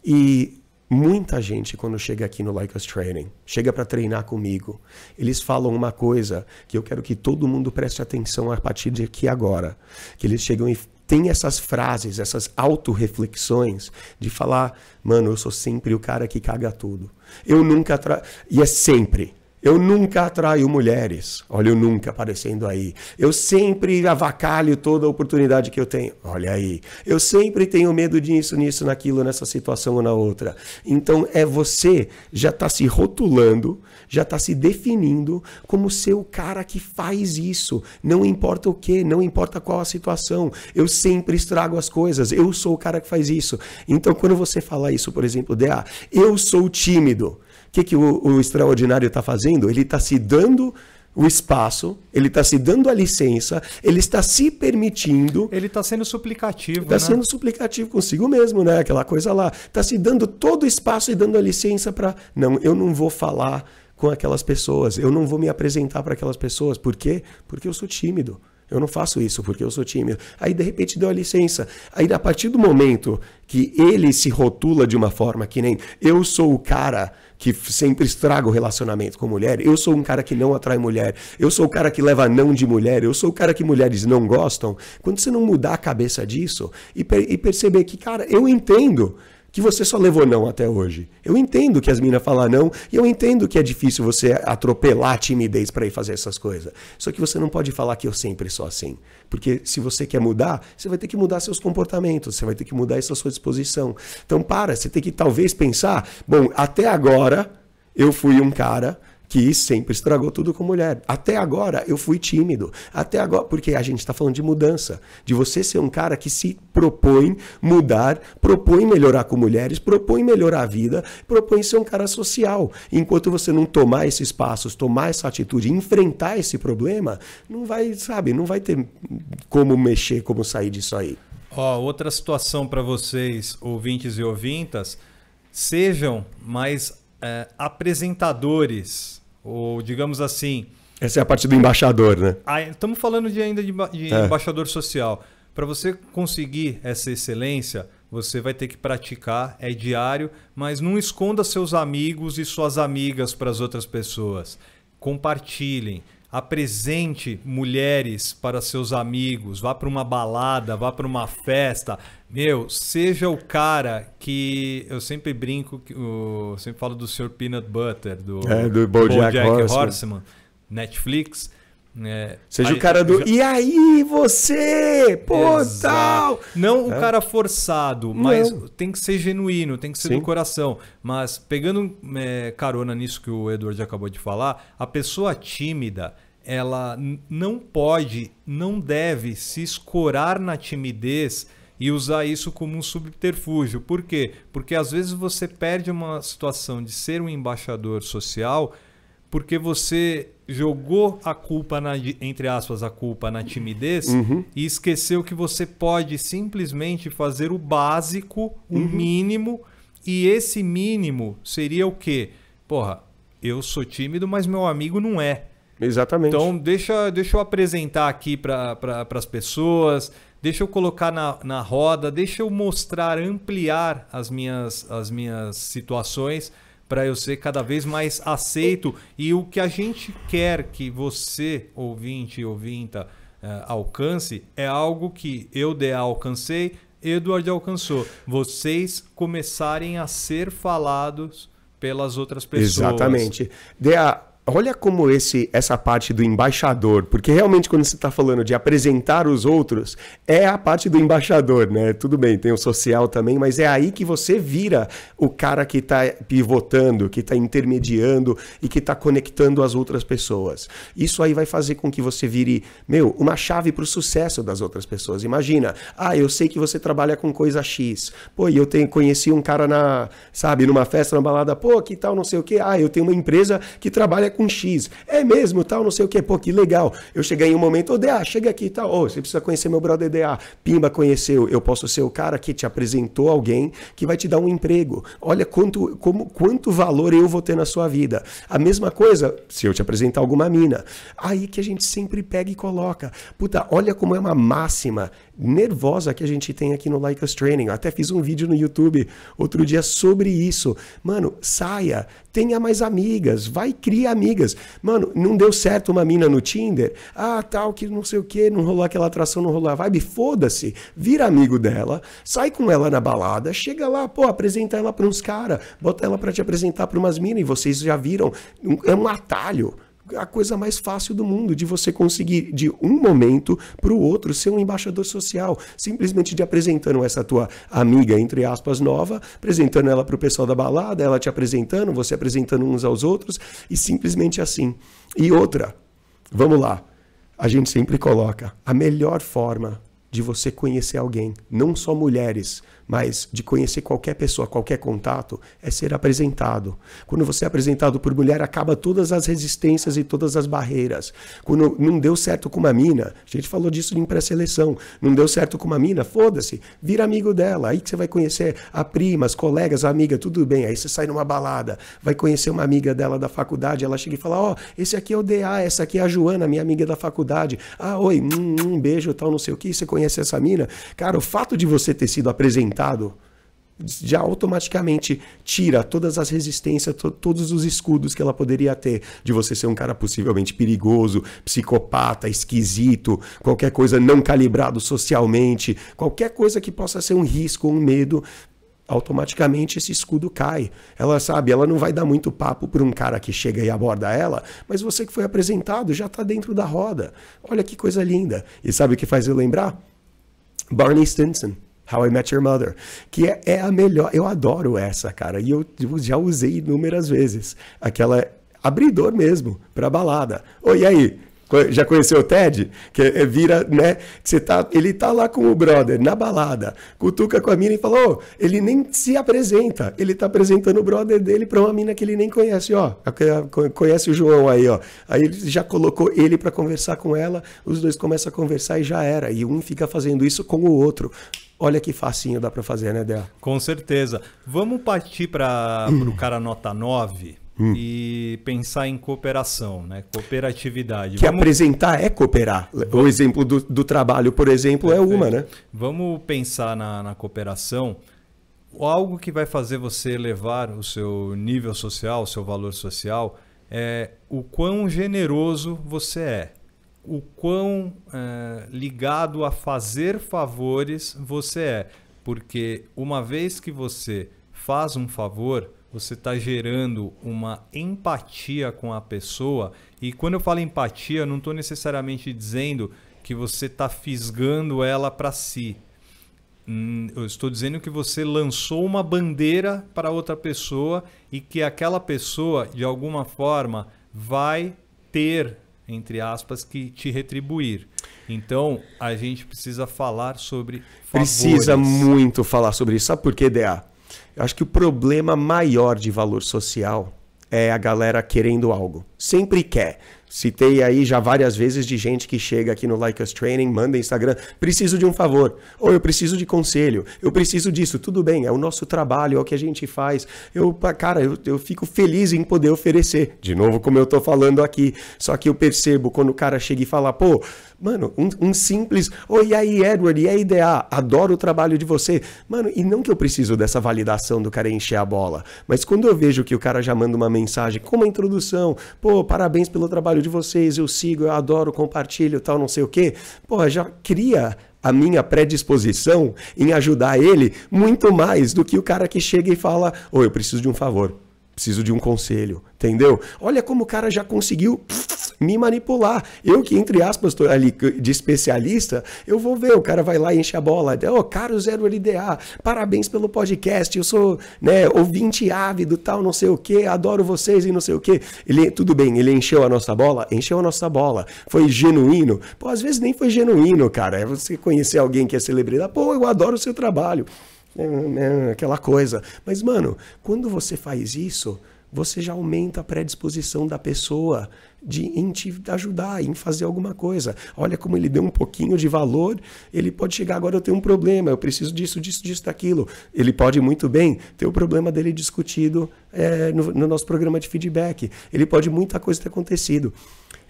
E muita gente, quando chega aqui no Like Us Training, chega para treinar comigo, eles falam uma coisa que eu quero que todo mundo preste atenção a partir de aqui agora. Que eles chegam e têm essas frases, essas autorreflexões de falar, mano, eu sou sempre o cara que caga tudo. Eu nunca... E é sempre... Eu nunca atraio mulheres. Olha, eu nunca aparecendo aí. Eu sempre avacalho toda a oportunidade que eu tenho. Olha aí. Eu sempre tenho medo disso, nisso, naquilo, nessa situação ou na outra. Então, você já está se rotulando, já está se definindo como ser o cara que faz isso. Não importa o quê, não importa qual a situação. Eu sempre estrago as coisas. Eu sou o cara que faz isso. Então, quando você fala isso, por exemplo, DA, eu sou tímido. O que o extraordinário está fazendo? Ele está se dando o espaço, ele está se dando a licença, ele está se permitindo... Ele está sendo suplicativo, Está sendo suplicativo consigo mesmo, né? Aquela coisa lá. Está se dando todo o espaço e dando a licença para... Não, eu não vou falar com aquelas pessoas, eu não vou me apresentar para aquelas pessoas. Por quê? Porque eu sou tímido. Eu não faço isso porque eu sou tímido. Aí, de repente, deu a licença. Aí, a partir do momento que ele se rotula de uma forma que nem eu sou o cara que sempre estraga o relacionamento com mulher, eu sou um cara que não atrai mulher, eu sou o cara que leva não de mulher, eu sou o cara que mulheres não gostam. Quando você não mudar a cabeça disso e perceber que, cara, eu entendo que você só levou não até hoje. Eu entendo que as minas falam não e eu entendo que é difícil você atropelar a timidez para ir fazer essas coisas. Só que você não pode falar que eu sempre sou assim. Porque se você quer mudar, você vai ter que mudar seus comportamentos, você vai ter que mudar essa sua disposição. Então você tem que talvez pensar, bom, até agora eu fui um cara que sempre estragou tudo com mulher. Até agora eu fui tímido. Até agora, porque a gente está falando de mudança. De você ser um cara que se propõe mudar, propõe melhorar com mulheres, propõe melhorar a vida, propõe ser um cara social. Enquanto você não tomar esses passos, tomar essa atitude, enfrentar esse problema, não vai, não vai ter como mexer, como sair disso aí. Outra situação para vocês, ouvintes e ouvintas, sejam mais apresentadores. Ou, digamos assim... Essa é a parte do embaixador, né? Estamos falando ainda de embaixador social. Para você conseguir essa excelência, você vai ter que praticar, é diário, mas não esconda seus amigos e suas amigas para as outras pessoas. Compartilhem, apresente mulheres para seus amigos, vá para uma balada, vá para uma festa. Seja o cara que... Eu sempre brinco, eu sempre falo do Sr. Peanut Butter, do BoJack Horseman, Netflix. Seja o cara do... E aí, você? Pô, tal! Não o cara forçado, mas tem que ser genuíno, tem que ser do coração. Mas pegando carona nisso que o Edward acabou de falar, a pessoa tímida, ela não pode, não deve se escorar na timidez e usar isso como um subterfúgio. Por quê? Porque às vezes você perde uma situação de ser um embaixador social porque você jogou a culpa, entre aspas, a culpa na timidez e esqueceu que você pode simplesmente fazer o básico, o mínimo, e esse mínimo seria o quê? Eu sou tímido, mas meu amigo não é. Exatamente. Então deixa eu apresentar aqui para as pessoas, deixa eu colocar na roda, deixa eu mostrar, ampliar as minhas situações para eu ser cada vez mais aceito. E o que a gente quer que você, ouvinte e ouvinta, alcance é algo que eu, DA, alcancei, Edward alcançou. Vocês começarem a ser falados pelas outras pessoas. Exatamente. DA, olha como essa parte do embaixador, porque realmente quando você está falando de apresentar os outros, é a parte do embaixador, né? Tudo bem, tem o social também, mas é aí que você vira o cara que está pivotando, que está intermediando e que está conectando as outras pessoas. Isso aí vai fazer com que você vire, uma chave para o sucesso das outras pessoas. Imagina, eu sei que você trabalha com coisa X. E eu conheci um cara numa festa, numa balada, que tal, não sei o quê. Eu tenho uma empresa que trabalha com X. É mesmo, tal, não sei o quê. Que legal. Eu cheguei em um momento, DA, chega aqui e tal. Você precisa conhecer meu brother DA. Pimba conheceu. Eu posso ser o cara que te apresentou alguém que vai te dar um emprego. Olha quanto valor eu vou ter na sua vida. A mesma coisa se eu te apresentar alguma mina. Aí que a gente sempre pega e coloca. Olha como é uma máxima nervosa que a gente tem aqui no Like Us Training. Eu até fiz um vídeo no YouTube outro dia sobre isso. Mano, saia, tenha mais amigas, vai criar amigas. Mano, não deu certo uma mina no Tinder? Tal, que não sei o que, não rolou aquela atração, não rolou a vibe, foda-se. Vira amigo dela, sai com ela na balada, chega lá, apresenta ela para uns caras, bota ela para te apresentar para umas minas e vocês já viram, é um atalho. A coisa mais fácil do mundo de você conseguir de um momento para o outro ser um embaixador social, simplesmente de apresentando essa tua amiga, entre aspas, nova, apresentando ela para o pessoal da balada, ela te apresentando, você apresentando uns aos outros e simplesmente assim. E outra, vamos lá, a gente sempre coloca a melhor forma de você conhecer alguém, não só mulheres, mas de conhecer qualquer pessoa, qualquer contato, é ser apresentado. Quando você é apresentado por mulher, acaba todas as resistências e todas as barreiras. Quando não deu certo com uma mina, a gente falou disso em pré-seleção, não deu certo com uma mina, foda-se, vira amigo dela, aí que você vai conhecer a prima, as colegas, a amiga, tudo bem, aí você sai numa balada, vai conhecer uma amiga dela da faculdade, ela chega e fala, esse aqui é o DA, essa aqui é a Joana, minha amiga da faculdade, oi, um beijo, tal, não sei o que, você conhece essa mina? Cara, o fato de você ter sido apresentado já automaticamente tira todas as resistências, todos os escudos que ela poderia ter de você ser um cara possivelmente perigoso, psicopata, esquisito, qualquer coisa não calibrado socialmente, qualquer coisa que possa ser um risco ou um medo, automaticamente esse escudo cai. Ela sabe, ela não vai dar muito papo para um cara que chega e aborda ela, mas você que foi apresentado já está dentro da roda. Olha que coisa linda. E sabe o que faz eu lembrar? Barney Stinson. How I Met Your Mother, que é a melhor, eu adoro essa, cara, e eu já usei inúmeras vezes, aquela abridor mesmo, pra balada. Oi, e aí? Já conheceu o Ted? Que vira, né? Que ele tá lá com o brother na balada, cutuca com a mina e fala, ele nem se apresenta. Ele tá apresentando o brother dele pra uma mina que ele nem conhece, ó. Conhece o João aí, ó. Aí ele já colocou ele pra conversar com ela, os dois começam a conversar e já era. E um fica fazendo isso com o outro. Olha que facinho dá pra fazer, né, Dea? Com certeza. Vamos partir para o cara nota 9 e pensar em cooperação, né? Cooperatividade. Que apresentar é cooperar. O exemplo do trabalho, por exemplo, perfeito. É uma, né? Vamos pensar na cooperação. Algo que vai fazer você elevar o seu nível social, o seu valor social, é o quão generoso você é. O quão ligado a fazer favores você é. Porque uma vez que você faz um favor, você está gerando uma empatia com a pessoa. E quando eu falo empatia, eu não estou necessariamente dizendo que você está fisgando ela para si. Eu estou dizendo que você lançou uma bandeira para outra pessoa e que aquela pessoa, de alguma forma, vai ter, entre aspas, que te retribuir. Então, a gente precisa falar sobre favores. Precisa muito falar sobre isso. Sabe por quê, Dea? Eu acho que o problema maior de valor social é a galera querendo algo. Sempre quer. Citei aí já várias vezes de gente que chega aqui no Like Us Training, manda Instagram, preciso de um favor, ou eu preciso de conselho, eu preciso disso. Tudo bem, é o nosso trabalho, é o que a gente faz. Eu fico feliz em poder oferecer. De novo, como eu tô falando aqui. Só que eu percebo quando o cara chega e fala, pô, mano, um simples, e aí, Edward, e aí, DA, adoro o trabalho de você. Mano, e não que eu preciso dessa validação do cara encher a bola, mas quando eu vejo que o cara já manda uma mensagem com uma introdução, pô, parabéns pelo trabalho de vocês, eu sigo, eu adoro, compartilho, tal, não sei o quê, pô, já cria a minha predisposição em ajudar ele muito mais do que o cara que chega e fala, eu preciso de um favor, preciso de um conselho, entendeu? Olha como o cara já conseguiu me manipular. Eu que, entre aspas, estou ali de especialista, eu vou ver, o cara vai lá e enche a bola. Caro Zero LDA, parabéns pelo podcast, eu sou, né, ouvinte ávido, tal, não sei o quê, adoro vocês e não sei o quê. Tudo bem, ele encheu a nossa bola? Encheu a nossa bola. Foi genuíno? Pô, às vezes nem foi genuíno, cara. É você conhecer alguém que é celebridade, pô, eu adoro o seu trabalho. Aquela coisa. Mas, mano, quando você faz isso, você já aumenta a predisposição da pessoa em te ajudar, em fazer alguma coisa. Olha como ele deu um pouquinho de valor, ele pode chegar, agora eu tenho um problema, eu preciso disso, daquilo. Ele pode muito bem ter o problema dele discutido no nosso programa de feedback. Ele pode muita coisa ter acontecido.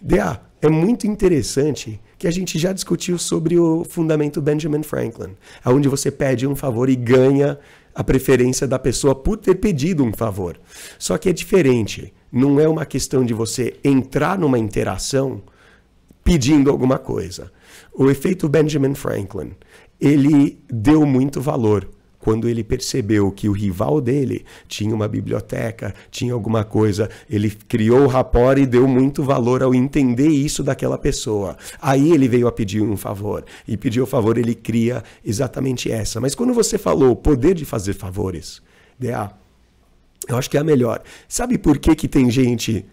DA, é muito interessante que a gente já discutiu sobre o fundamento Benjamin Franklin, onde você pede um favor e ganha a preferência da pessoa por ter pedido um favor. Só que é diferente. Não é uma questão de você entrar numa interação pedindo alguma coisa. O efeito Benjamin Franklin, ele deu muito valor quando ele percebeu que o rival dele tinha uma biblioteca, tinha alguma coisa. Ele criou o rapport e deu muito valor ao entender isso daquela pessoa. Aí ele veio a pedir um favor. E pediu o favor, ele cria exatamente essa. Mas quando você falou o poder de fazer favores, DA, eu acho que é a melhor. Sabe por que tem gente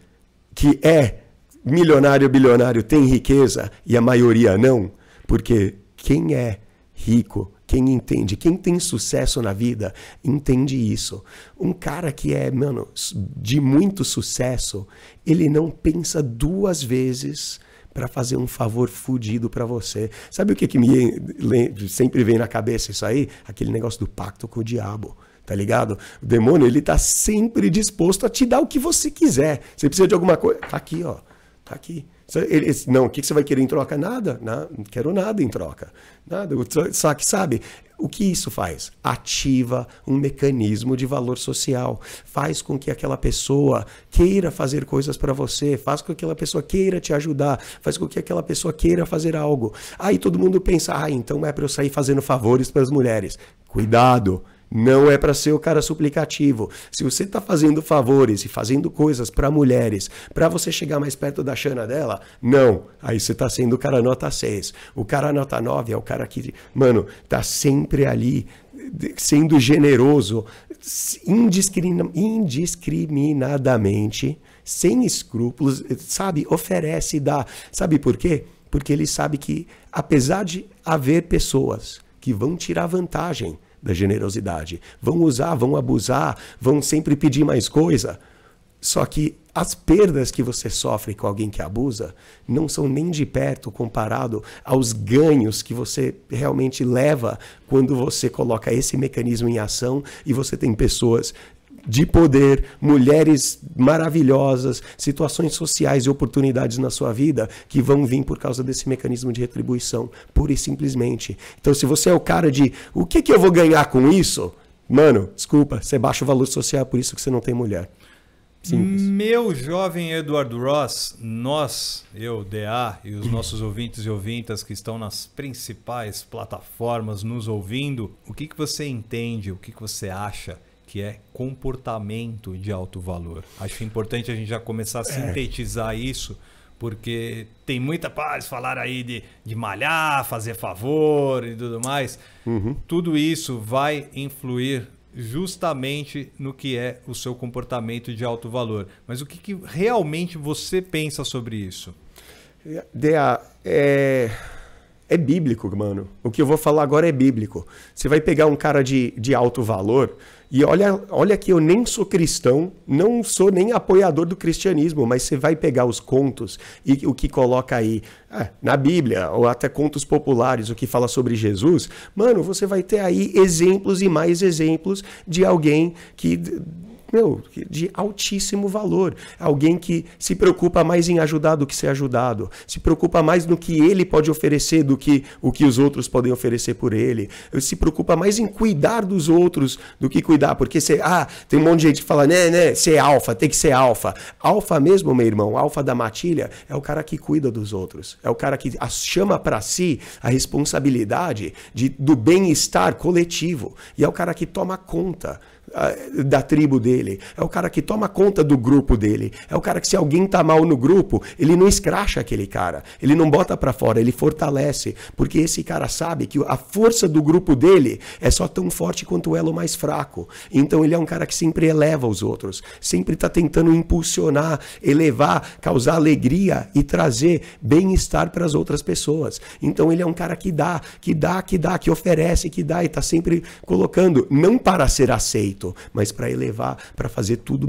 que é milionário, bilionário, tem riqueza e a maioria não? Porque quem é rico, quem entende, quem tem sucesso na vida, entende isso. Um cara que é, mano, de muito sucesso, ele não pensa duas vezes para fazer um favor fudido para você. Sabe o que sempre vem na cabeça isso aí? Aquele negócio do pacto com o diabo. Tá ligado? O demônio, ele tá sempre disposto a te dar o que você quiser. Você precisa de alguma coisa? Tá aqui, ó. Tá aqui. Não, o que você vai querer em troca? Nada. Não quero nada em troca. Nada. Só que, sabe, o que isso faz? Ativa um mecanismo de valor social. Faz com que aquela pessoa queira fazer coisas para você. Faz com que aquela pessoa queira te ajudar. Faz com que aquela pessoa queira fazer algo. Aí todo mundo pensa, então é para eu sair fazendo favores para as mulheres. Cuidado. Não é para ser o cara suplicativo. Se você está fazendo favores e fazendo coisas para mulheres, para você chegar mais perto da Xana dela, não. Aí você está sendo o cara nota 6. O cara nota 9 é o cara que, mano, tá sempre ali sendo generoso, indiscriminadamente, sem escrúpulos, sabe? Oferece, dá. Sabe por quê? Porque ele sabe que, apesar de haver pessoas que vão tirar vantagem da generosidade, vão usar, vão abusar, vão sempre pedir mais coisa, só que as perdas que você sofre com alguém que abusa não são nem de perto comparado aos ganhos que você realmente leva quando você coloca esse mecanismo em ação e você tem pessoas de poder, mulheres maravilhosas, situações sociais e oportunidades na sua vida que vão vir por causa desse mecanismo de retribuição, pura e simplesmente. Então, se você é o cara de o que eu vou ganhar com isso? Mano, desculpa, você baixa o valor social, por isso que você não tem mulher. Simples. Meu jovem Eduardo Ross, nós, eu, DA e os nossos ouvintes e ouvintas que estão nas principais plataformas nos ouvindo, o que você entende, o que você acha que é comportamento de alto valor? Acho importante a gente já começar a sintetizar isso, porque tem muita paz falar aí de malhar, fazer favor e tudo mais. Tudo isso vai influir justamente no que é o seu comportamento de alto valor. Mas o que realmente você pensa sobre isso? DA, é bíblico, mano. O que eu vou falar agora é bíblico. Você vai pegar um cara de alto valor e olha que eu nem sou cristão, não sou nem apoiador do cristianismo, mas você vai pegar os contos e o que coloca aí na Bíblia, ou até contos populares, o que fala sobre Jesus, mano, você vai ter aí exemplos e mais exemplos de alguém que... de altíssimo valor. Alguém que se preocupa mais em ajudar do que ser ajudado. Se preocupa mais no que ele pode oferecer do que o que os outros podem oferecer por ele. Se preocupa mais em cuidar dos outros do que cuidar. Porque tem um monte de gente que fala, ser alfa, tem que ser alfa. Alfa mesmo, meu irmão, alfa da matilha, é o cara que cuida dos outros. É o cara que chama para si a responsabilidade do bem-estar coletivo. E é o cara que toma conta da tribo dele, é o cara que toma conta do grupo dele, é o cara que se alguém tá mal no grupo, ele não escracha aquele cara, ele não bota pra fora, ele fortalece, porque esse cara sabe que a força do grupo dele é só tão forte quanto o elo mais fraco, então ele é um cara que sempre eleva os outros, sempre tá tentando impulsionar, elevar, causar alegria e trazer bem-estar para as outras pessoas, então ele é um cara que dá, que oferece, que dá e tá sempre colocando, não para ser aceito, mas para elevar, para fazer tudo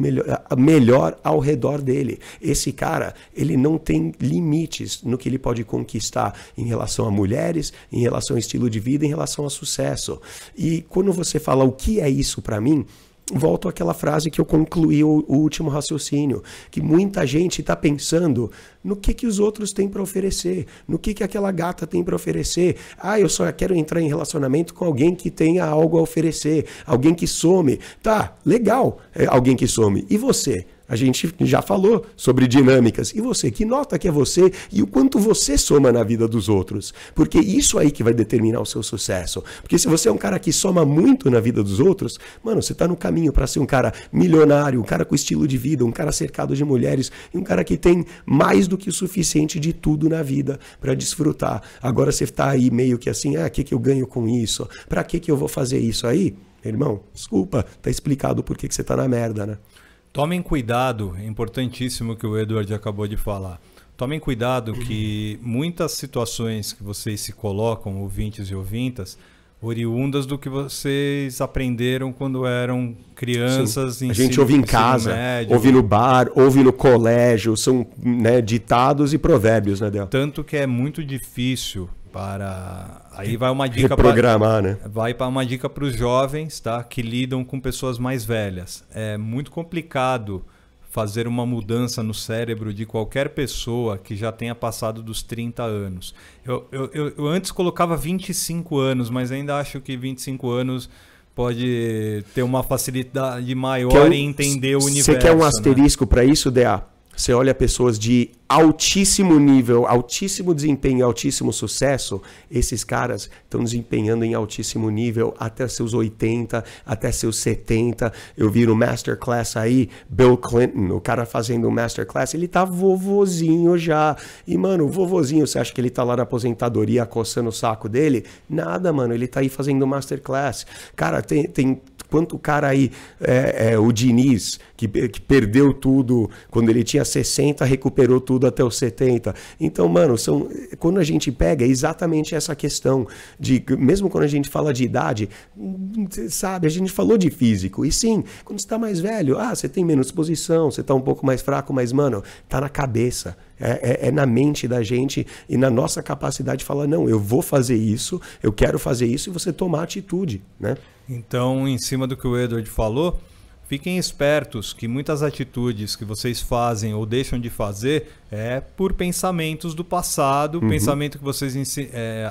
melhor ao redor dele. Esse cara, ele não tem limites no que ele pode conquistar em relação a mulheres, em relação ao estilo de vida, em relação a sucesso. E quando você fala o que é isso para mim, volto àquela frase que eu concluí o último raciocínio, que muita gente está pensando no que os outros têm para oferecer, no que aquela gata tem para oferecer. Eu só quero entrar em relacionamento com alguém que tenha algo a oferecer, alguém que some. Tá, legal, alguém que some. E você? A gente já falou sobre dinâmicas. E você? Que nota que é você e o quanto você soma na vida dos outros? Porque isso aí que vai determinar o seu sucesso. Porque se você é um cara que soma muito na vida dos outros, mano, você está no caminho para ser um cara milionário, um cara com estilo de vida, um cara cercado de mulheres e um cara que tem mais do que o suficiente de tudo na vida para desfrutar. Agora você está aí meio que assim, o que eu ganho com isso? Para que eu vou fazer isso aí? Irmão, desculpa, tá explicado por que você tá na merda, né? Tomem cuidado, é importantíssimo o que o Edward acabou de falar. Tomem cuidado que muitas situações que vocês se colocam, ouvintes e ouvintas, oriundas do que vocês aprenderam quando eram crianças. A gente ouve em casa, médio, ouve no bar, ouve no colégio, são ditados e provérbios, né, Del? Tanto que é muito difícil para... Aí vai uma dica reprogramar, né? Vai para uma dica para os jovens, tá? Que lidam com pessoas mais velhas. É muito complicado fazer uma mudança no cérebro de qualquer pessoa que já tenha passado dos 30 anos. Eu antes colocava 25 anos, mas ainda acho que 25 anos pode ter uma facilidade maior em entender o universo. Você quer um asterisco para isso, DA? você olha pessoas de altíssimo nível, altíssimo desempenho, altíssimo sucesso, esses caras estão desempenhando em altíssimo nível até seus 80, até seus 70. Eu vi no Masterclass aí, Bill Clinton, o cara fazendo o Masterclass, ele tá vovozinho já. E, mano, o vovozinho, você acha que ele tá lá na aposentadoria coçando o saco dele? Nada, mano, ele tá aí fazendo o Masterclass. Cara, tem quanto cara aí, o Diniz, que perdeu tudo quando ele tinha 60, recuperou tudo até os 70. Então, mano, quando a gente pega, é exatamente essa questão de, mesmo quando a gente fala de idade, sabe, a gente falou de físico. E sim, quando você tá mais velho, você tem menos disposição, você tá um pouco mais fraco, mas, mano, tá na cabeça. É na mente da gente e na nossa capacidade de falar, não, eu vou fazer isso, eu quero fazer isso, e você tomar atitude, né? Então, em cima do que o Edward falou, fiquem espertos que muitas atitudes que vocês fazem ou deixam de fazer é por pensamentos do passado, pensamento que vocês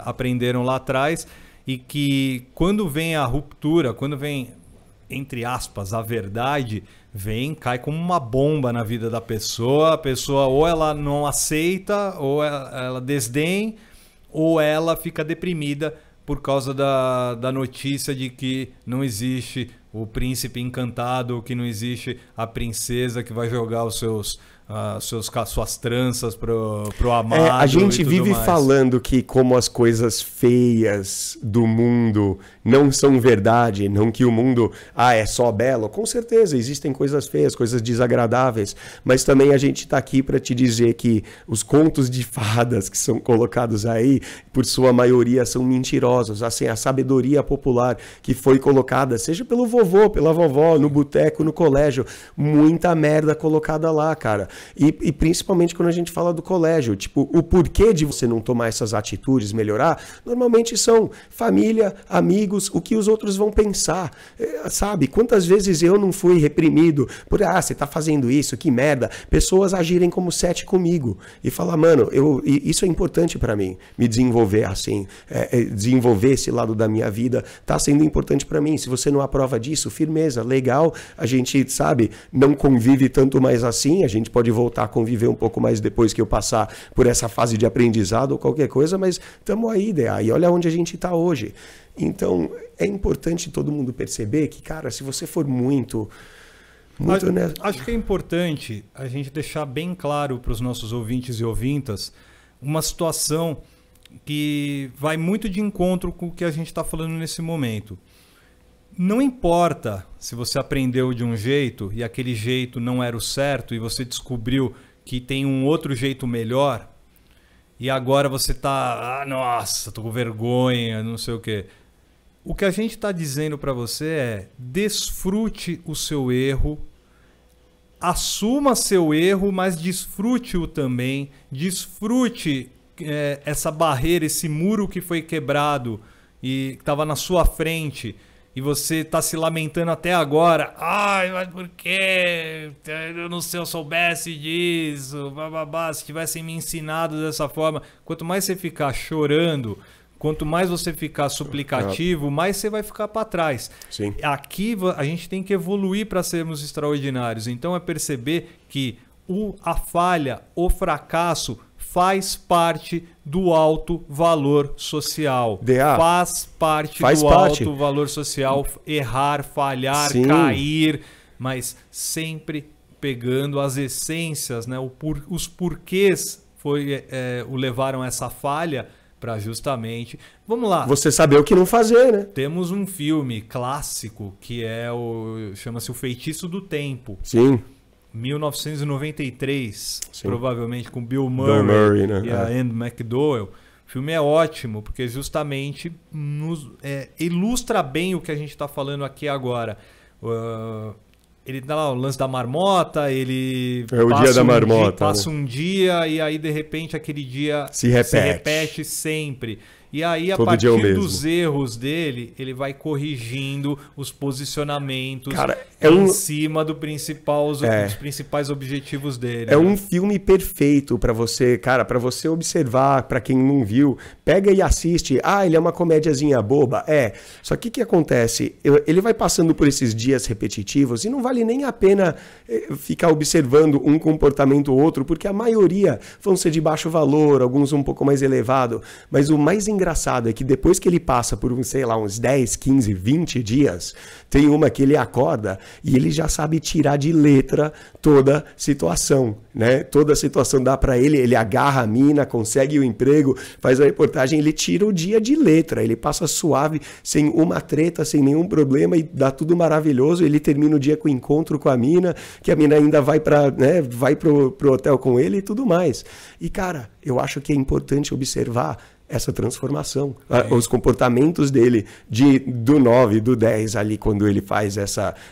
aprenderam lá atrás, e que quando vem a ruptura, quando vem, entre aspas, a verdade, cai como uma bomba na vida da pessoa. A pessoa ou ela não aceita, ou ela desdém, ou ela fica deprimida por causa da notícia de que não existe o príncipe encantado, que não existe a princesa que vai jogar suas tranças pro amado. A gente vive falando que como as coisas feias do mundo não são verdade, não que o mundo é só belo. Com certeza existem coisas feias, coisas desagradáveis, mas também a gente está aqui para te dizer que os contos de fadas que são colocados aí, por sua maioria, são mentirosos. Assim, a sabedoria popular que foi colocada, seja pelo vovô, pela vovó, no boteco, no colégio, muita merda colocada lá, cara. E principalmente quando a gente fala do colégio, tipo, o porquê de você não tomar essas atitudes, melhorar, normalmente são família, amigos, o que os outros vão pensar, sabe? Quantas vezes eu não fui reprimido por, você tá fazendo isso, que merda. Pessoas agirem como sete comigo e falar, mano, isso é importante pra mim, me desenvolver assim, desenvolver esse lado da minha vida, tá sendo importante pra mim. Se você não aprova disso, firmeza, legal, a gente, sabe, não convive tanto mais assim, a gente pode voltar a conviver um pouco mais depois que eu passar por essa fase de aprendizado ou qualquer coisa, mas estamos aí, DA, e olha onde a gente está hoje. Então, é importante todo mundo perceber que, cara, se você for muito... Acho que é importante a gente deixar bem claro para os nossos ouvintes e ouvintas uma situação que vai muito de encontro com o que a gente está falando nesse momento. Não importa se você aprendeu de um jeito e aquele jeito não era o certo e você descobriu que tem um outro jeito melhor e agora você está, nossa, tô com vergonha, não sei o quê. O que a gente está dizendo para você é: desfrute o seu erro, assuma seu erro, mas desfrute-o também, desfrute essa barreira, esse muro que foi quebrado e que estava na sua frente. E você está se lamentando até agora. Mas por quê? Eu não sei, eu soubesse disso. Se tivessem me ensinado dessa forma. Quanto mais você ficar chorando, quanto mais você ficar suplicativo, mais você vai ficar para trás. Sim. Aqui a gente tem que evoluir para sermos extraordinários. Então é perceber que a falha, o fracasso faz parte do alto valor social. Faz parte do alto valor social, errar, falhar, Sim. cair, mas sempre pegando as essências, né? Os porquês o levaram a essa falha para justamente... Vamos lá. Você saber o que não fazer, né? Temos um filme clássico que chama-se O Feitiço do Tempo. Sim. 1993, Sim. provavelmente com Bill Murray, né? E a Anne McDowell. O filme é ótimo, porque justamente ilustra bem o que a gente está falando aqui agora. Ele dá lá o lance da marmota, ele dia da marmota, passa um dia e aí de repente aquele dia se repete sempre. E aí, a Todo dia é o partir mesmo. dos erros dele, ele vai corrigindo os posicionamentos Cara, em cima dos principais objetivos dele. É um filme perfeito pra você, cara, pra você observar, pra quem não viu, pega e assiste. Ah, ele é uma comédiazinha boba. Só que o que acontece? Ele vai passando por esses dias repetitivos e não vale nem a pena ficar observando um comportamento ou outro, porque a maioria vão ser de baixo valor, alguns um pouco mais elevado. Mas o mais engraçado é que depois que ele passa por, sei lá, uns 10, 15, 20 dias, tem uma que ele acorda e ele já sabe tirar de letra toda situação, né? Toda situação dá pra ele, ele agarra a mina, consegue o emprego, faz a reportagem, ele tira o dia de letra, ele passa suave, sem uma treta, sem nenhum problema e dá tudo maravilhoso, ele termina o dia com o encontro com a mina, que a mina ainda vai pro hotel com ele e tudo mais. E cara, eu acho que é importante observar essa transformação, os comportamentos dele do 9, do 10 ali, quando ele faz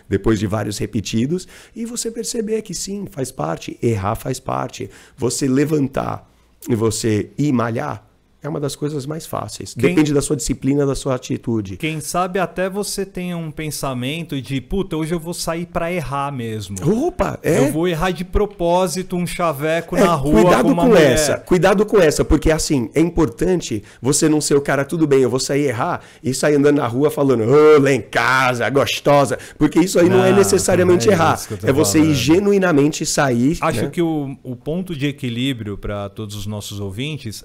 depois de vários repetidos, e você perceber que sim, faz parte, errar faz parte, você levantar e você ir malhar, é uma das coisas mais fáceis. Depende da sua disciplina, da sua atitude. Quem sabe até você tenha um pensamento de, puta, hoje eu vou sair pra errar mesmo. Opa, Eu vou errar de propósito um chaveco na rua cuidado com uma com mulher. essa, cuidado com essa, porque assim, é importante você não ser o cara, tudo bem, eu vou sair errar e sair andando na rua falando, lá em casa, gostosa, porque isso aí não é necessariamente errar. É você ir genuinamente sair. Acho que o ponto de equilíbrio para todos os nossos ouvintes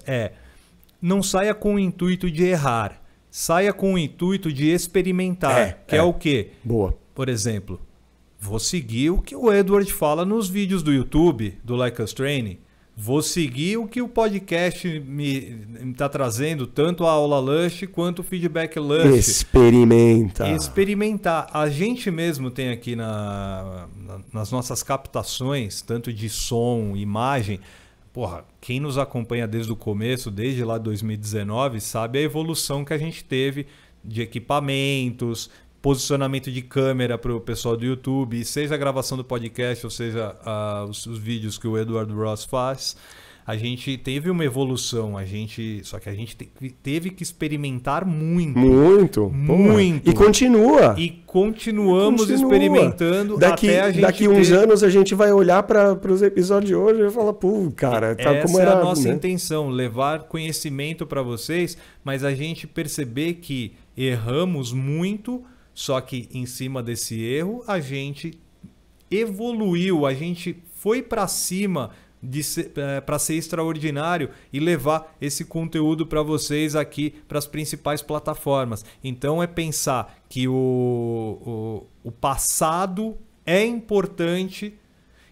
não saia com o intuito de errar, saia com o intuito de experimentar, que é o quê? Boa. Por exemplo, vou seguir o que o Edward fala nos vídeos do YouTube, do Like Us Training, vou seguir o que o podcast me está trazendo, tanto a aula Lush quanto o feedback Lush. Experimentar. A gente mesmo tem aqui nas nossas captações, tanto de som, imagem. Porra, quem nos acompanha desde o começo, desde lá 2019, sabe a evolução que a gente teve de equipamentos, posicionamento de câmera para o pessoal do YouTube, seja a gravação do podcast, ou seja, os vídeos que o Edward Ross faz. A gente teve uma evolução, só que a gente teve que experimentar muito. Muito. E continua. E continuamos experimentando até a gente Daqui uns anos a gente vai olhar para os episódios de hoje e vai falar, pô, cara, tá como era. Essa é a nossa intenção, levar conhecimento para vocês, mas a gente perceber que erramos muito, só que em cima desse erro a gente evoluiu, a gente foi para cima para ser extraordinário e levar esse conteúdo para vocês aqui para as principais plataformas. Então é pensar que o passado é importante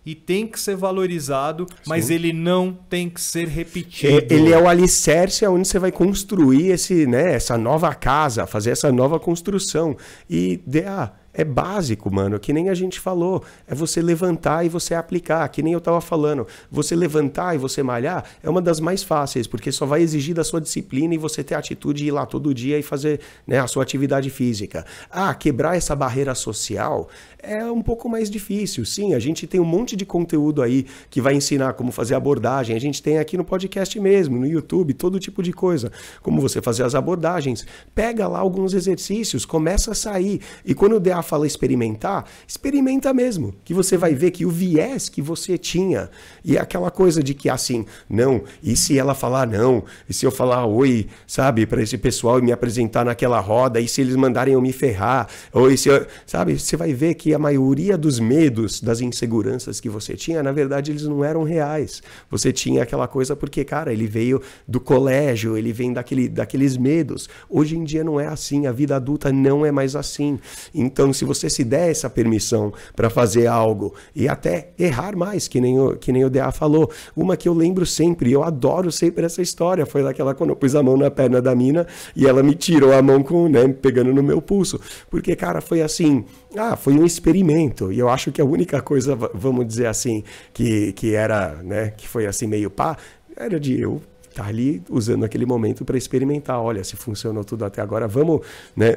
e tem que ser valorizado, mas ele não tem que ser repetido. Ele é o alicerce onde você vai construir essa nova casa, fazer essa nova construção. E é básico, mano, que nem a gente falou. É você levantar e você aplicar, que nem eu tava falando. Você levantar e você malhar é uma das mais fáceis, porque só vai exigir da sua disciplina e você ter a atitude de ir lá todo dia e fazer a sua atividade física. Quebrar essa barreira social é um pouco mais difícil. Sim, a gente tem um monte de conteúdo aí que vai ensinar como fazer abordagem. A gente tem aqui no podcast mesmo, no YouTube, todo tipo de coisa. Como você fazer as abordagens. Pega lá alguns exercícios, começa a sair. E quando o DA fala experimentar, experimenta mesmo. Que você vai ver que o viés que você tinha e aquela coisa de que assim, não, e se ela falar não? E se eu falar oi, sabe, para esse pessoal e me apresentar naquela roda? E se eles mandarem eu me ferrar? Ou e se eu, sabe, você vai ver que a maioria dos medos, das inseguranças que você tinha, na verdade, eles não eram reais. Você tinha aquela coisa porque, cara, ele veio do colégio, ele vem daqueles medos. Hoje em dia não é assim, a vida adulta não é mais assim. Então, se você se der essa permissão para fazer algo e até errar mais, que nem o DA falou, uma que eu lembro sempre, eu adoro sempre essa história, foi daquela quando eu pus a mão na perna da mina e ela me tirou a mão pegando no meu pulso. Porque, cara, foi assim, foi um experimento. E eu acho que a única coisa, vamos dizer assim, que era, que foi assim meio era de eu estar ali usando aquele momento para experimentar. Olha, se funcionou tudo até agora, vamos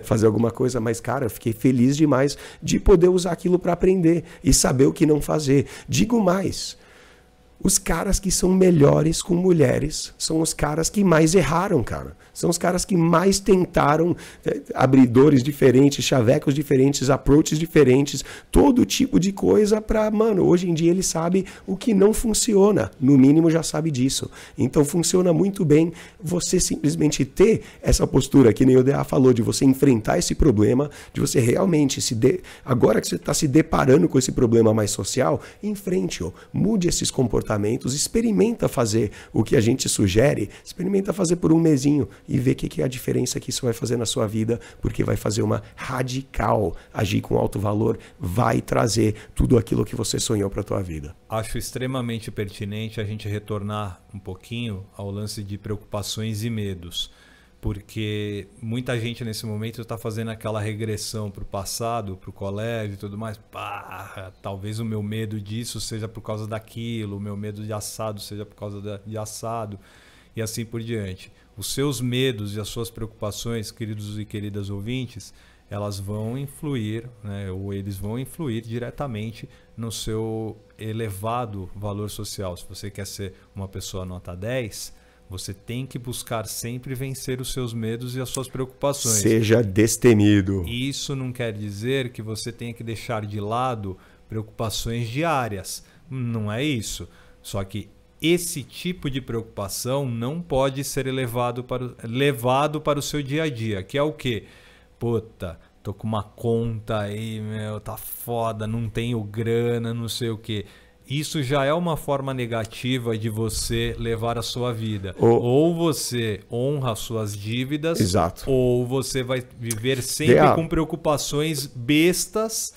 fazer alguma coisa. Mas, cara, eu fiquei feliz demais de poder usar aquilo para aprender e saber o que não fazer. Digo mais, Os caras que são melhores com mulheres são os caras que mais erraram, cara. São os caras que mais tentaram abridores diferentes, chavecos diferentes, approaches diferentes, todo tipo de coisa pra, mano, hoje em dia ele sabe o que não funciona. No mínimo já sabe disso. Então funciona muito bem você simplesmente ter essa postura, que nem o DA falou, de você enfrentar esse problema, de você realmente agora que você está se deparando com esse problema mais social, enfrente-o, mude esses comportamentos, experimenta fazer o que a gente sugere, experimenta fazer por um mesinho e ver o que é a diferença que isso vai fazer na sua vida, porque vai fazer uma radical. Agir com alto valor vai trazer tudo aquilo que você sonhou para a tua vida. Acho extremamente pertinente a gente retornar um pouquinho ao lance de preocupações e medos, porque muita gente nesse momento está fazendo aquela regressão para o passado, para o colégio e tudo mais. Talvez o meu medo disso seja por causa daquilo, o meu medo de assado seja por causa de assado, e assim por diante. Os seus medos e as suas preocupações, queridos e queridas ouvintes, elas vão influir, né, ou eles vão influir diretamente no seu elevado valor social. Se você quer ser uma pessoa nota 10, você tem que buscar sempre vencer os seus medos e as suas preocupações. Seja destemido. Isso não quer dizer que você tenha que deixar de lado preocupações diárias. Não é isso. Só que esse tipo de preocupação não pode ser levado para o seu dia a dia, que é o quê? Puta, tô com uma conta aí, meu, tá foda, não tenho grana, não sei o quê. Isso já é uma forma negativa de você levar a sua vida. Ou você honra suas dívidas, exato, ou você vai viver sempre com preocupações bestas.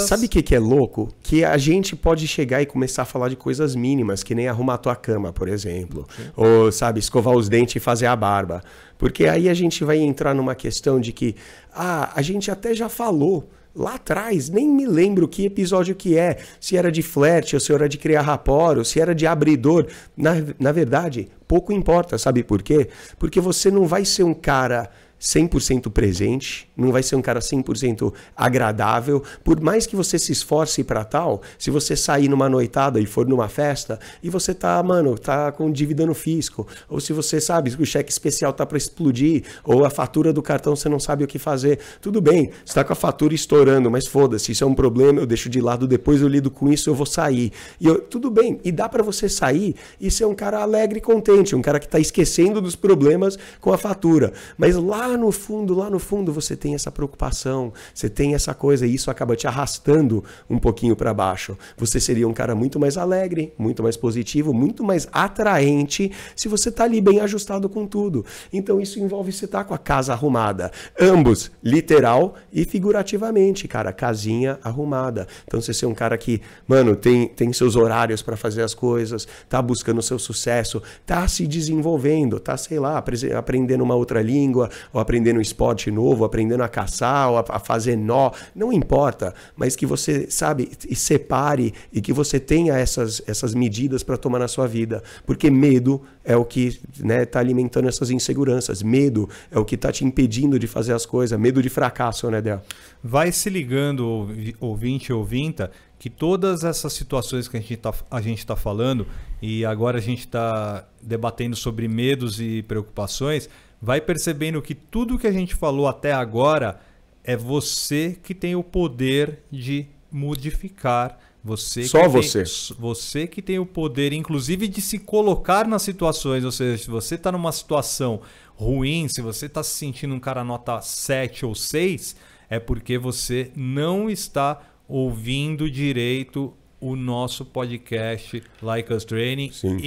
Sabe o que é louco? Que a gente pode chegar e começar a falar de coisas mínimas, que nem arrumar a tua cama, por exemplo. Sim. Ou, sabe, escovar os dentes e fazer a barba. Porque aí a gente vai entrar numa questão de que, a gente até já falou lá atrás, nem me lembro que episódio que é, se era de flerte, ou se era de criar rapport, ou se era de abridor. Na verdade, pouco importa, sabe por quê? Porque você não vai ser um cara 100% presente, não vai ser um cara 100% agradável, por mais que você se esforce para tal, se você sair numa noitada e for numa festa, e você tá com dívida no fisco, ou se você sabe que o cheque especial tá para explodir, ou a fatura do cartão você não sabe o que fazer, tudo bem, você tá com a fatura estourando, mas foda-se, isso é um problema, eu deixo de lado, depois eu lido com isso, eu vou sair. Tudo bem, e dá para você sair e ser um cara alegre e contente, um cara que tá esquecendo dos problemas com a fatura, mas lá no fundo você tem essa preocupação, você tem essa coisa e isso acaba te arrastando um pouquinho para baixo. Você seria um cara muito mais alegre, muito mais positivo, muito mais atraente se você tá ali bem ajustado com tudo. Então isso envolve você estar com a casa arrumada, ambos, literal e figurativamente, cara, casinha arrumada. Então você ser um cara que, mano, tem seus horários para fazer as coisas, tá buscando o seu sucesso, tá se desenvolvendo, tá, sei lá, aprendendo uma outra língua, ou aprendendo um esporte novo, aprendendo a caçar, ou a fazer nó, não importa, mas que você, sabe, e separe e que você tenha essas medidas para tomar na sua vida, porque medo é o que, né, tá alimentando essas inseguranças, medo é o que tá te impedindo de fazer as coisas, medo de fracasso, né, Del? Vai se ligando, ouvinte e ouvinta, que todas essas situações que a gente tá falando, e agora a gente está debatendo sobre medos e preocupações, vai percebendo que tudo que a gente falou até agora é você que tem o poder de modificar. Você que tem o poder, inclusive, de se colocar nas situações. Ou seja, se você está numa situação ruim, se você está se sentindo um cara nota 7 ou 6, é porque você não está ouvindo direito o nosso podcast Like Us Training. Sim.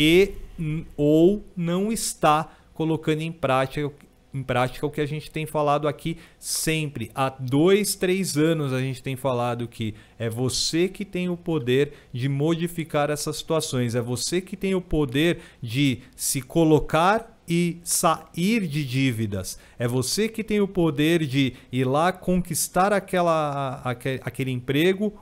ou não está colocando em prática o que a gente tem falado aqui sempre. Há 2, 3 anos a gente tem falado que é você que tem o poder de modificar essas situações. É você que tem o poder de se colocar e sair de dívidas. É você que tem o poder de ir lá conquistar aquele emprego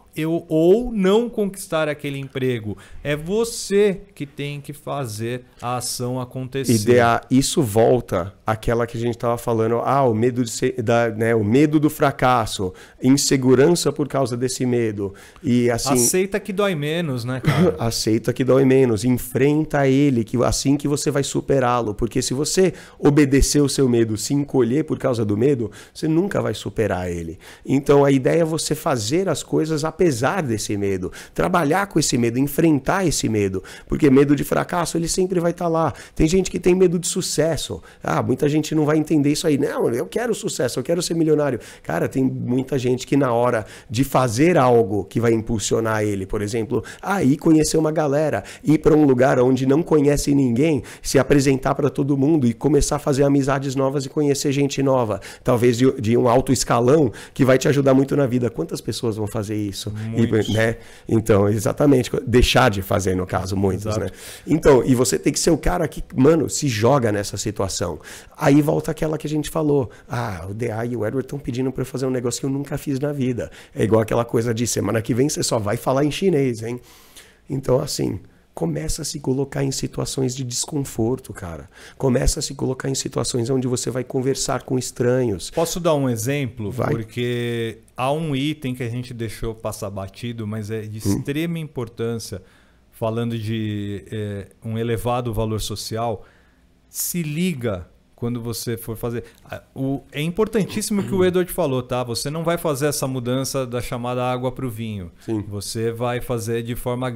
ou não conquistar aquele emprego. É você que tem que fazer a ação acontecer. Isso volta àquela que a gente estava falando, o medo o medo do fracasso, insegurança por causa desse medo. E assim, aceita que dói menos, né, cara? Aceita que dói menos, enfrenta ele, que assim que você vai superá-lo, porque se você obedecer o seu medo, se encolher por causa do medo, você nunca vai superar ele. Então a ideia é você fazer as coisas apesar desse medo, trabalhar com esse medo, enfrentar esse medo, porque medo de fracasso ele sempre vai estar lá. Tem gente que tem medo de sucesso. Muita gente não vai entender isso aí. Não, eu quero sucesso, eu quero ser milionário. Cara, tem muita gente que na hora de fazer algo que vai impulsionar ele, por exemplo, ir conhecer uma galera, ir para um lugar onde não conhece ninguém, se apresentar para todo mundo e começar a fazer amizades novas e conhecer gente nova, talvez de um alto escalão que vai te ajudar muito na vida. Quantas pessoas vão fazer isso? Né? Então, exatamente, deixar de fazer no caso, muitos, né? Então, e você tem que ser o cara que, mano, se joga nessa situação. Aí volta aquela que a gente falou, o DA e o Edward estão pedindo para eu fazer um negócio que eu nunca fiz na vida. É igual aquela coisa de semana que vem você só vai falar em chinês, hein? Então, assim, começa a se colocar em situações de desconforto, cara. Começa a se colocar em situações onde você vai conversar com estranhos. Posso dar um exemplo? Vai. Porque há um item que a gente deixou passar batido, mas é de extrema importância, falando de um elevado valor social. Se liga quando você for fazer. É importantíssimo o que o Edward falou, tá? Você não vai fazer essa mudança da chamada água para o vinho. Sim. Você vai fazer de forma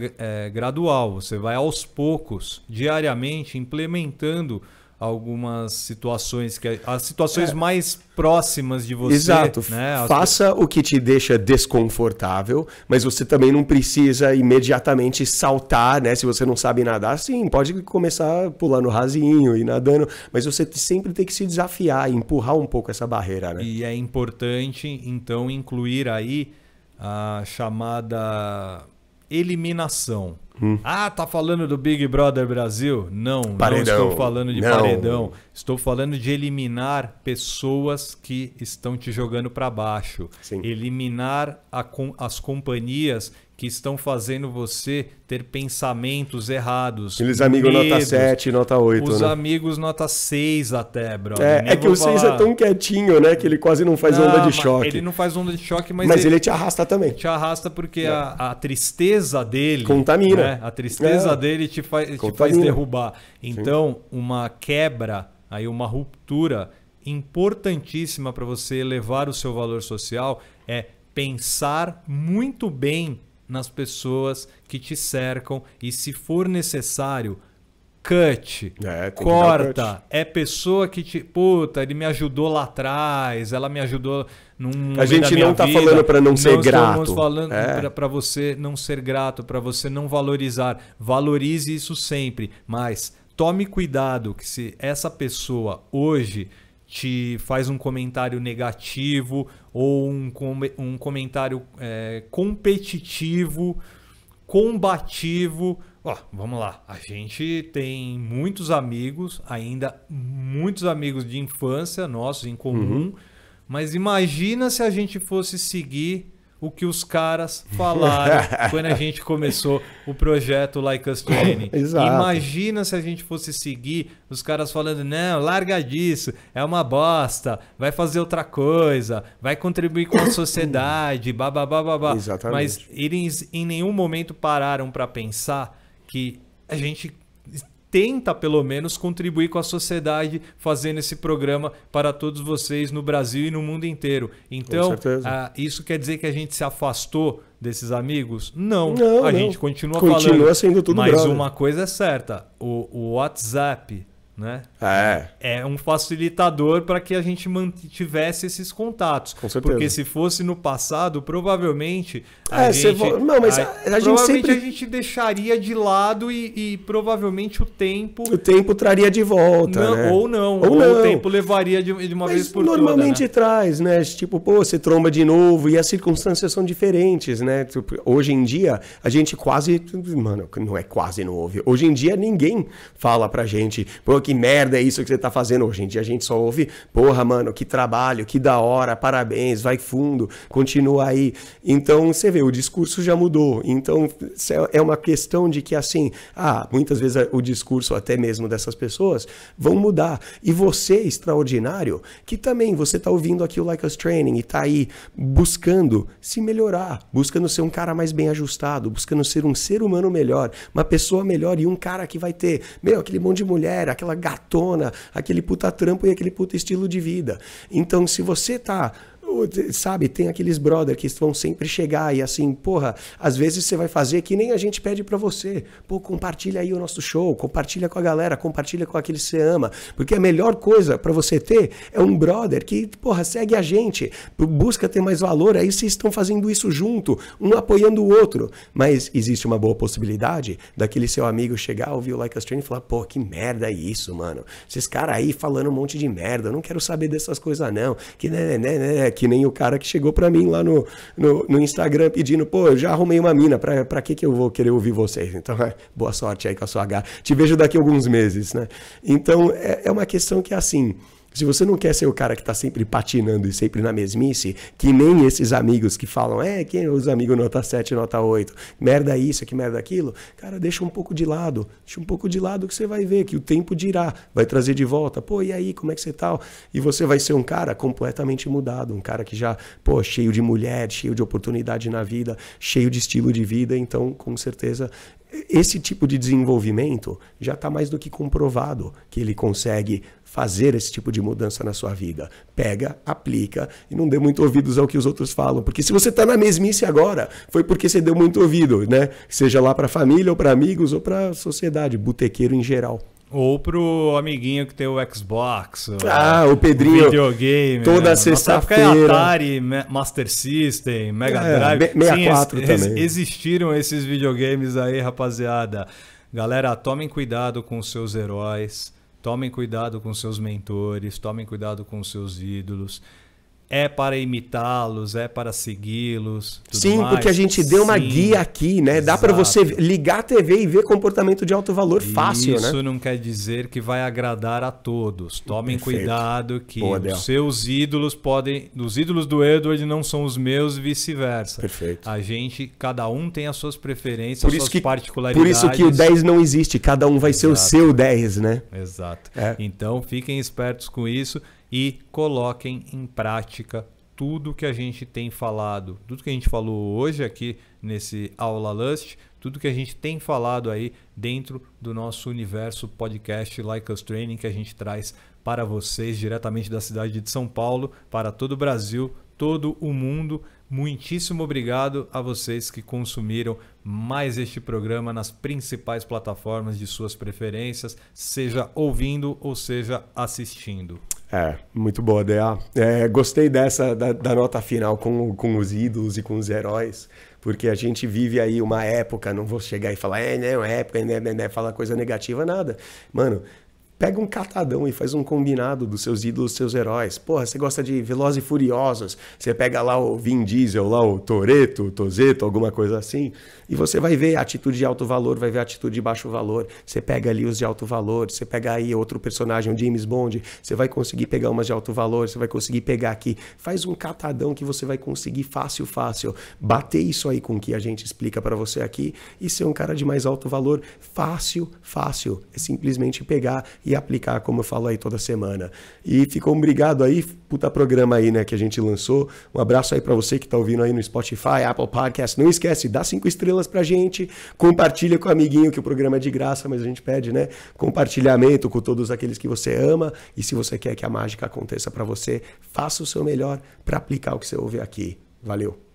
gradual. Você vai aos poucos, diariamente, implementando algumas situações, as situações mais próximas de você. Exato. Né? Faça o que te deixa desconfortável, mas você também não precisa imediatamente saltar, né? Se você não sabe nadar, sim, pode começar pulando rasinho e nadando, mas você sempre tem que se desafiar, empurrar um pouco essa barreira, né? E é importante, então, incluir aí a chamada eliminação. Tá falando do Big Brother Brasil? Não, paredão. Não estou falando de paredão. Estou falando de eliminar pessoas que estão te jogando para baixo. Sim. Eliminar as companhias que estão fazendo você ter pensamentos errados. Aqueles amigos nota 7, nota 8, Os né? amigos nota 6 até, brother. É que o 6 é tão quietinho, né? Que ele quase não faz onda de choque. Ele não faz onda de choque, mas ele te arrasta também. Te arrasta porque a tristeza dele... Contamina. Né? A tristeza dele te faz derrubar. Então, uma quebra, aí uma ruptura importantíssima para você elevar o seu valor social é pensar muito bem nas pessoas que te cercam e, se for necessário, corta. É pessoa que te... Puta, ele me ajudou lá atrás, ela me ajudou num momento A gente não tá vida. falando para não ser grato. Estamos falando para você não ser grato, para você não valorizar. Valorize isso sempre, mas tome cuidado que se essa pessoa hoje te faz um comentário negativo ou um comentário competitivo, combativo... Vamos lá, a gente tem muitos amigos, ainda muitos amigos de infância nossos em comum, mas imagina se a gente fosse seguir o que os caras falaram quando a gente começou o projeto Like Us Training. Exato. Imagina se a gente fosse seguir os caras falando, não, larga disso, é uma bosta, vai fazer outra coisa, vai contribuir com a sociedade, babá. Exatamente. Mas eles em nenhum momento pararam para pensar que a gente tenta, pelo menos, contribuir com a sociedade fazendo esse programa para todos vocês no Brasil e no mundo inteiro. Então, isso quer dizer que a gente se afastou desses amigos? Não, a gente continua falando. Sendo tudo mas brother. uma coisa é certa, o WhatsApp, né? É um facilitador para que a gente mantivesse esses contatos. Com certeza. Porque se fosse no passado, provavelmente a gente a gente deixaria de lado e provavelmente o tempo traria de volta, né? Ou o tempo levaria de uma vez por toda. Normalmente traz, né? Tipo, você tromba de novo e as circunstâncias são diferentes, né? Hoje em dia, a gente quase... Mano, não é quase não ouve. Hoje em dia, ninguém fala pra gente... Pô, que merda é isso que você tá fazendo. Hoje em dia a gente só ouve, porra, mano, que trabalho, que da hora, parabéns, vai fundo, continua aí. Então, você vê, o discurso já mudou. Então, é uma questão de que, assim, muitas vezes o discurso até mesmo dessas pessoas vão mudar. E você, extraordinário, que também você tá ouvindo aqui o Like Us Training e tá aí buscando se melhorar, buscando ser um cara mais bem ajustado, buscando ser um ser humano melhor, uma pessoa melhor e um cara que vai ter, aquele monte de mulher, aquela gatona, aquele puta trampo e aquele puta estilo de vida. Então, se você tá... Sabe, tem aqueles brother que vão sempre chegar e assim, porra, às vezes você vai fazer que nem a gente pede pra você. Pô, compartilha aí o nosso show, compartilha com a galera, compartilha com aquele que você ama. Porque a melhor coisa pra você ter é um brother que, porra, segue a gente, busca ter mais valor, aí vocês estão fazendo isso junto, um apoiando o outro. Mas existe uma boa possibilidade daquele seu amigo chegar, ouvir o Like Us Training e falar, pô, que merda é isso, mano? Esses caras aí falando um monte de merda, eu não quero saber dessas coisas não. Que nem o cara que chegou pra mim lá no Instagram pedindo, pô, eu já arrumei uma mina, pra que eu vou querer ouvir vocês? Então, boa sorte aí com a sua H. Te vejo daqui a alguns meses, né? Então, é uma questão que, assim, se você não quer ser o cara que tá sempre patinando e sempre na mesmice, que nem esses amigos que falam, quem os amigos nota 7, nota 8, merda isso, que merda aquilo, cara, deixa um pouco de lado que você vai ver que o tempo dirá, vai trazer de volta, pô, e aí, como é que você tá? E você vai ser um cara completamente mudado, um cara que já, pô, cheio de mulher, cheio de oportunidade na vida, cheio de estilo de vida, então, com certeza, esse tipo de desenvolvimento já está mais do que comprovado que ele consegue fazer esse tipo de mudança na sua vida. Pega, aplica e não dê muito ouvidos ao que os outros falam. Porque se você está na mesmice agora, foi porque você deu muito ouvido, né? Seja lá para a família, ou para amigos, ou para a sociedade, botequeiro em geral. Ou pro amiguinho que tem o Xbox. O Pedrinho. O videogame. Toda sexta-feira. Atari, Master System, Mega Drive. 64 também. Existiram esses videogames aí, rapaziada. Galera, tomem cuidado com os seus heróis. Tomem cuidado com os seus mentores. Tomem cuidado com os seus ídolos. É para imitá-los, é para segui-los. Sim, mais. Porque a gente deu uma guia aqui, né? Dá para você ligar a TV e ver comportamento de alto valor fácil, né? Isso não quer dizer que vai agradar a todos. Tomem cuidado que os seus ídolos podem... Os ídolos do Edward não são os meus e vice-versa. Perfeito. A gente, cada um tem as suas preferências, as suas particularidades. Por isso que o 10 não existe. Cada um vai ser o seu 10, né? Exato. Então, fiquem espertos com isso. E coloquem em prática tudo que a gente tem falado, tudo que a gente falou hoje aqui nesse Aula Lust, tudo que a gente tem falado aí dentro do nosso universo podcast Like Us Training, que a gente traz para vocês diretamente da cidade de São Paulo, para todo o Brasil, todo o mundo. Muitíssimo obrigado a vocês que consumiram mais este programa nas principais plataformas de suas preferências, seja ouvindo ou seja assistindo. Muito boa, DA. Gostei dessa, da nota final com os ídolos e com os heróis, porque a gente vive aí uma época, não vou chegar e falar, época, falar coisa negativa, nada. Mano, pega um catadão e faz um combinado dos seus ídolos, seus heróis. Porra, você gosta de Velozes e Furiosos, você pega lá o Vin Diesel, lá o Toretto, Tozetto, alguma coisa assim, e você vai ver a atitude de alto valor, vai ver a atitude de baixo valor. Você pega ali os de alto valor, você pega aí outro personagem, o James Bond, você vai conseguir pegar umas de alto valor, você vai conseguir pegar aqui. Faz um catadão que você vai conseguir fácil, bater isso aí com o que a gente explica para você aqui e ser um cara de mais alto valor fácil. É simplesmente pegar e aplicar, como eu falo aí toda semana. E ficou obrigado aí, puta programa aí, né, que a gente lançou. Um abraço aí pra você que tá ouvindo aí no Spotify, Apple Podcast. Não esquece, dá 5 estrelas pra gente, compartilha com o amiguinho que o programa é de graça, mas a gente pede, né, compartilhamento com todos aqueles que você ama. E se você quer que a mágica aconteça pra você, faça o seu melhor pra aplicar o que você ouve aqui. Valeu!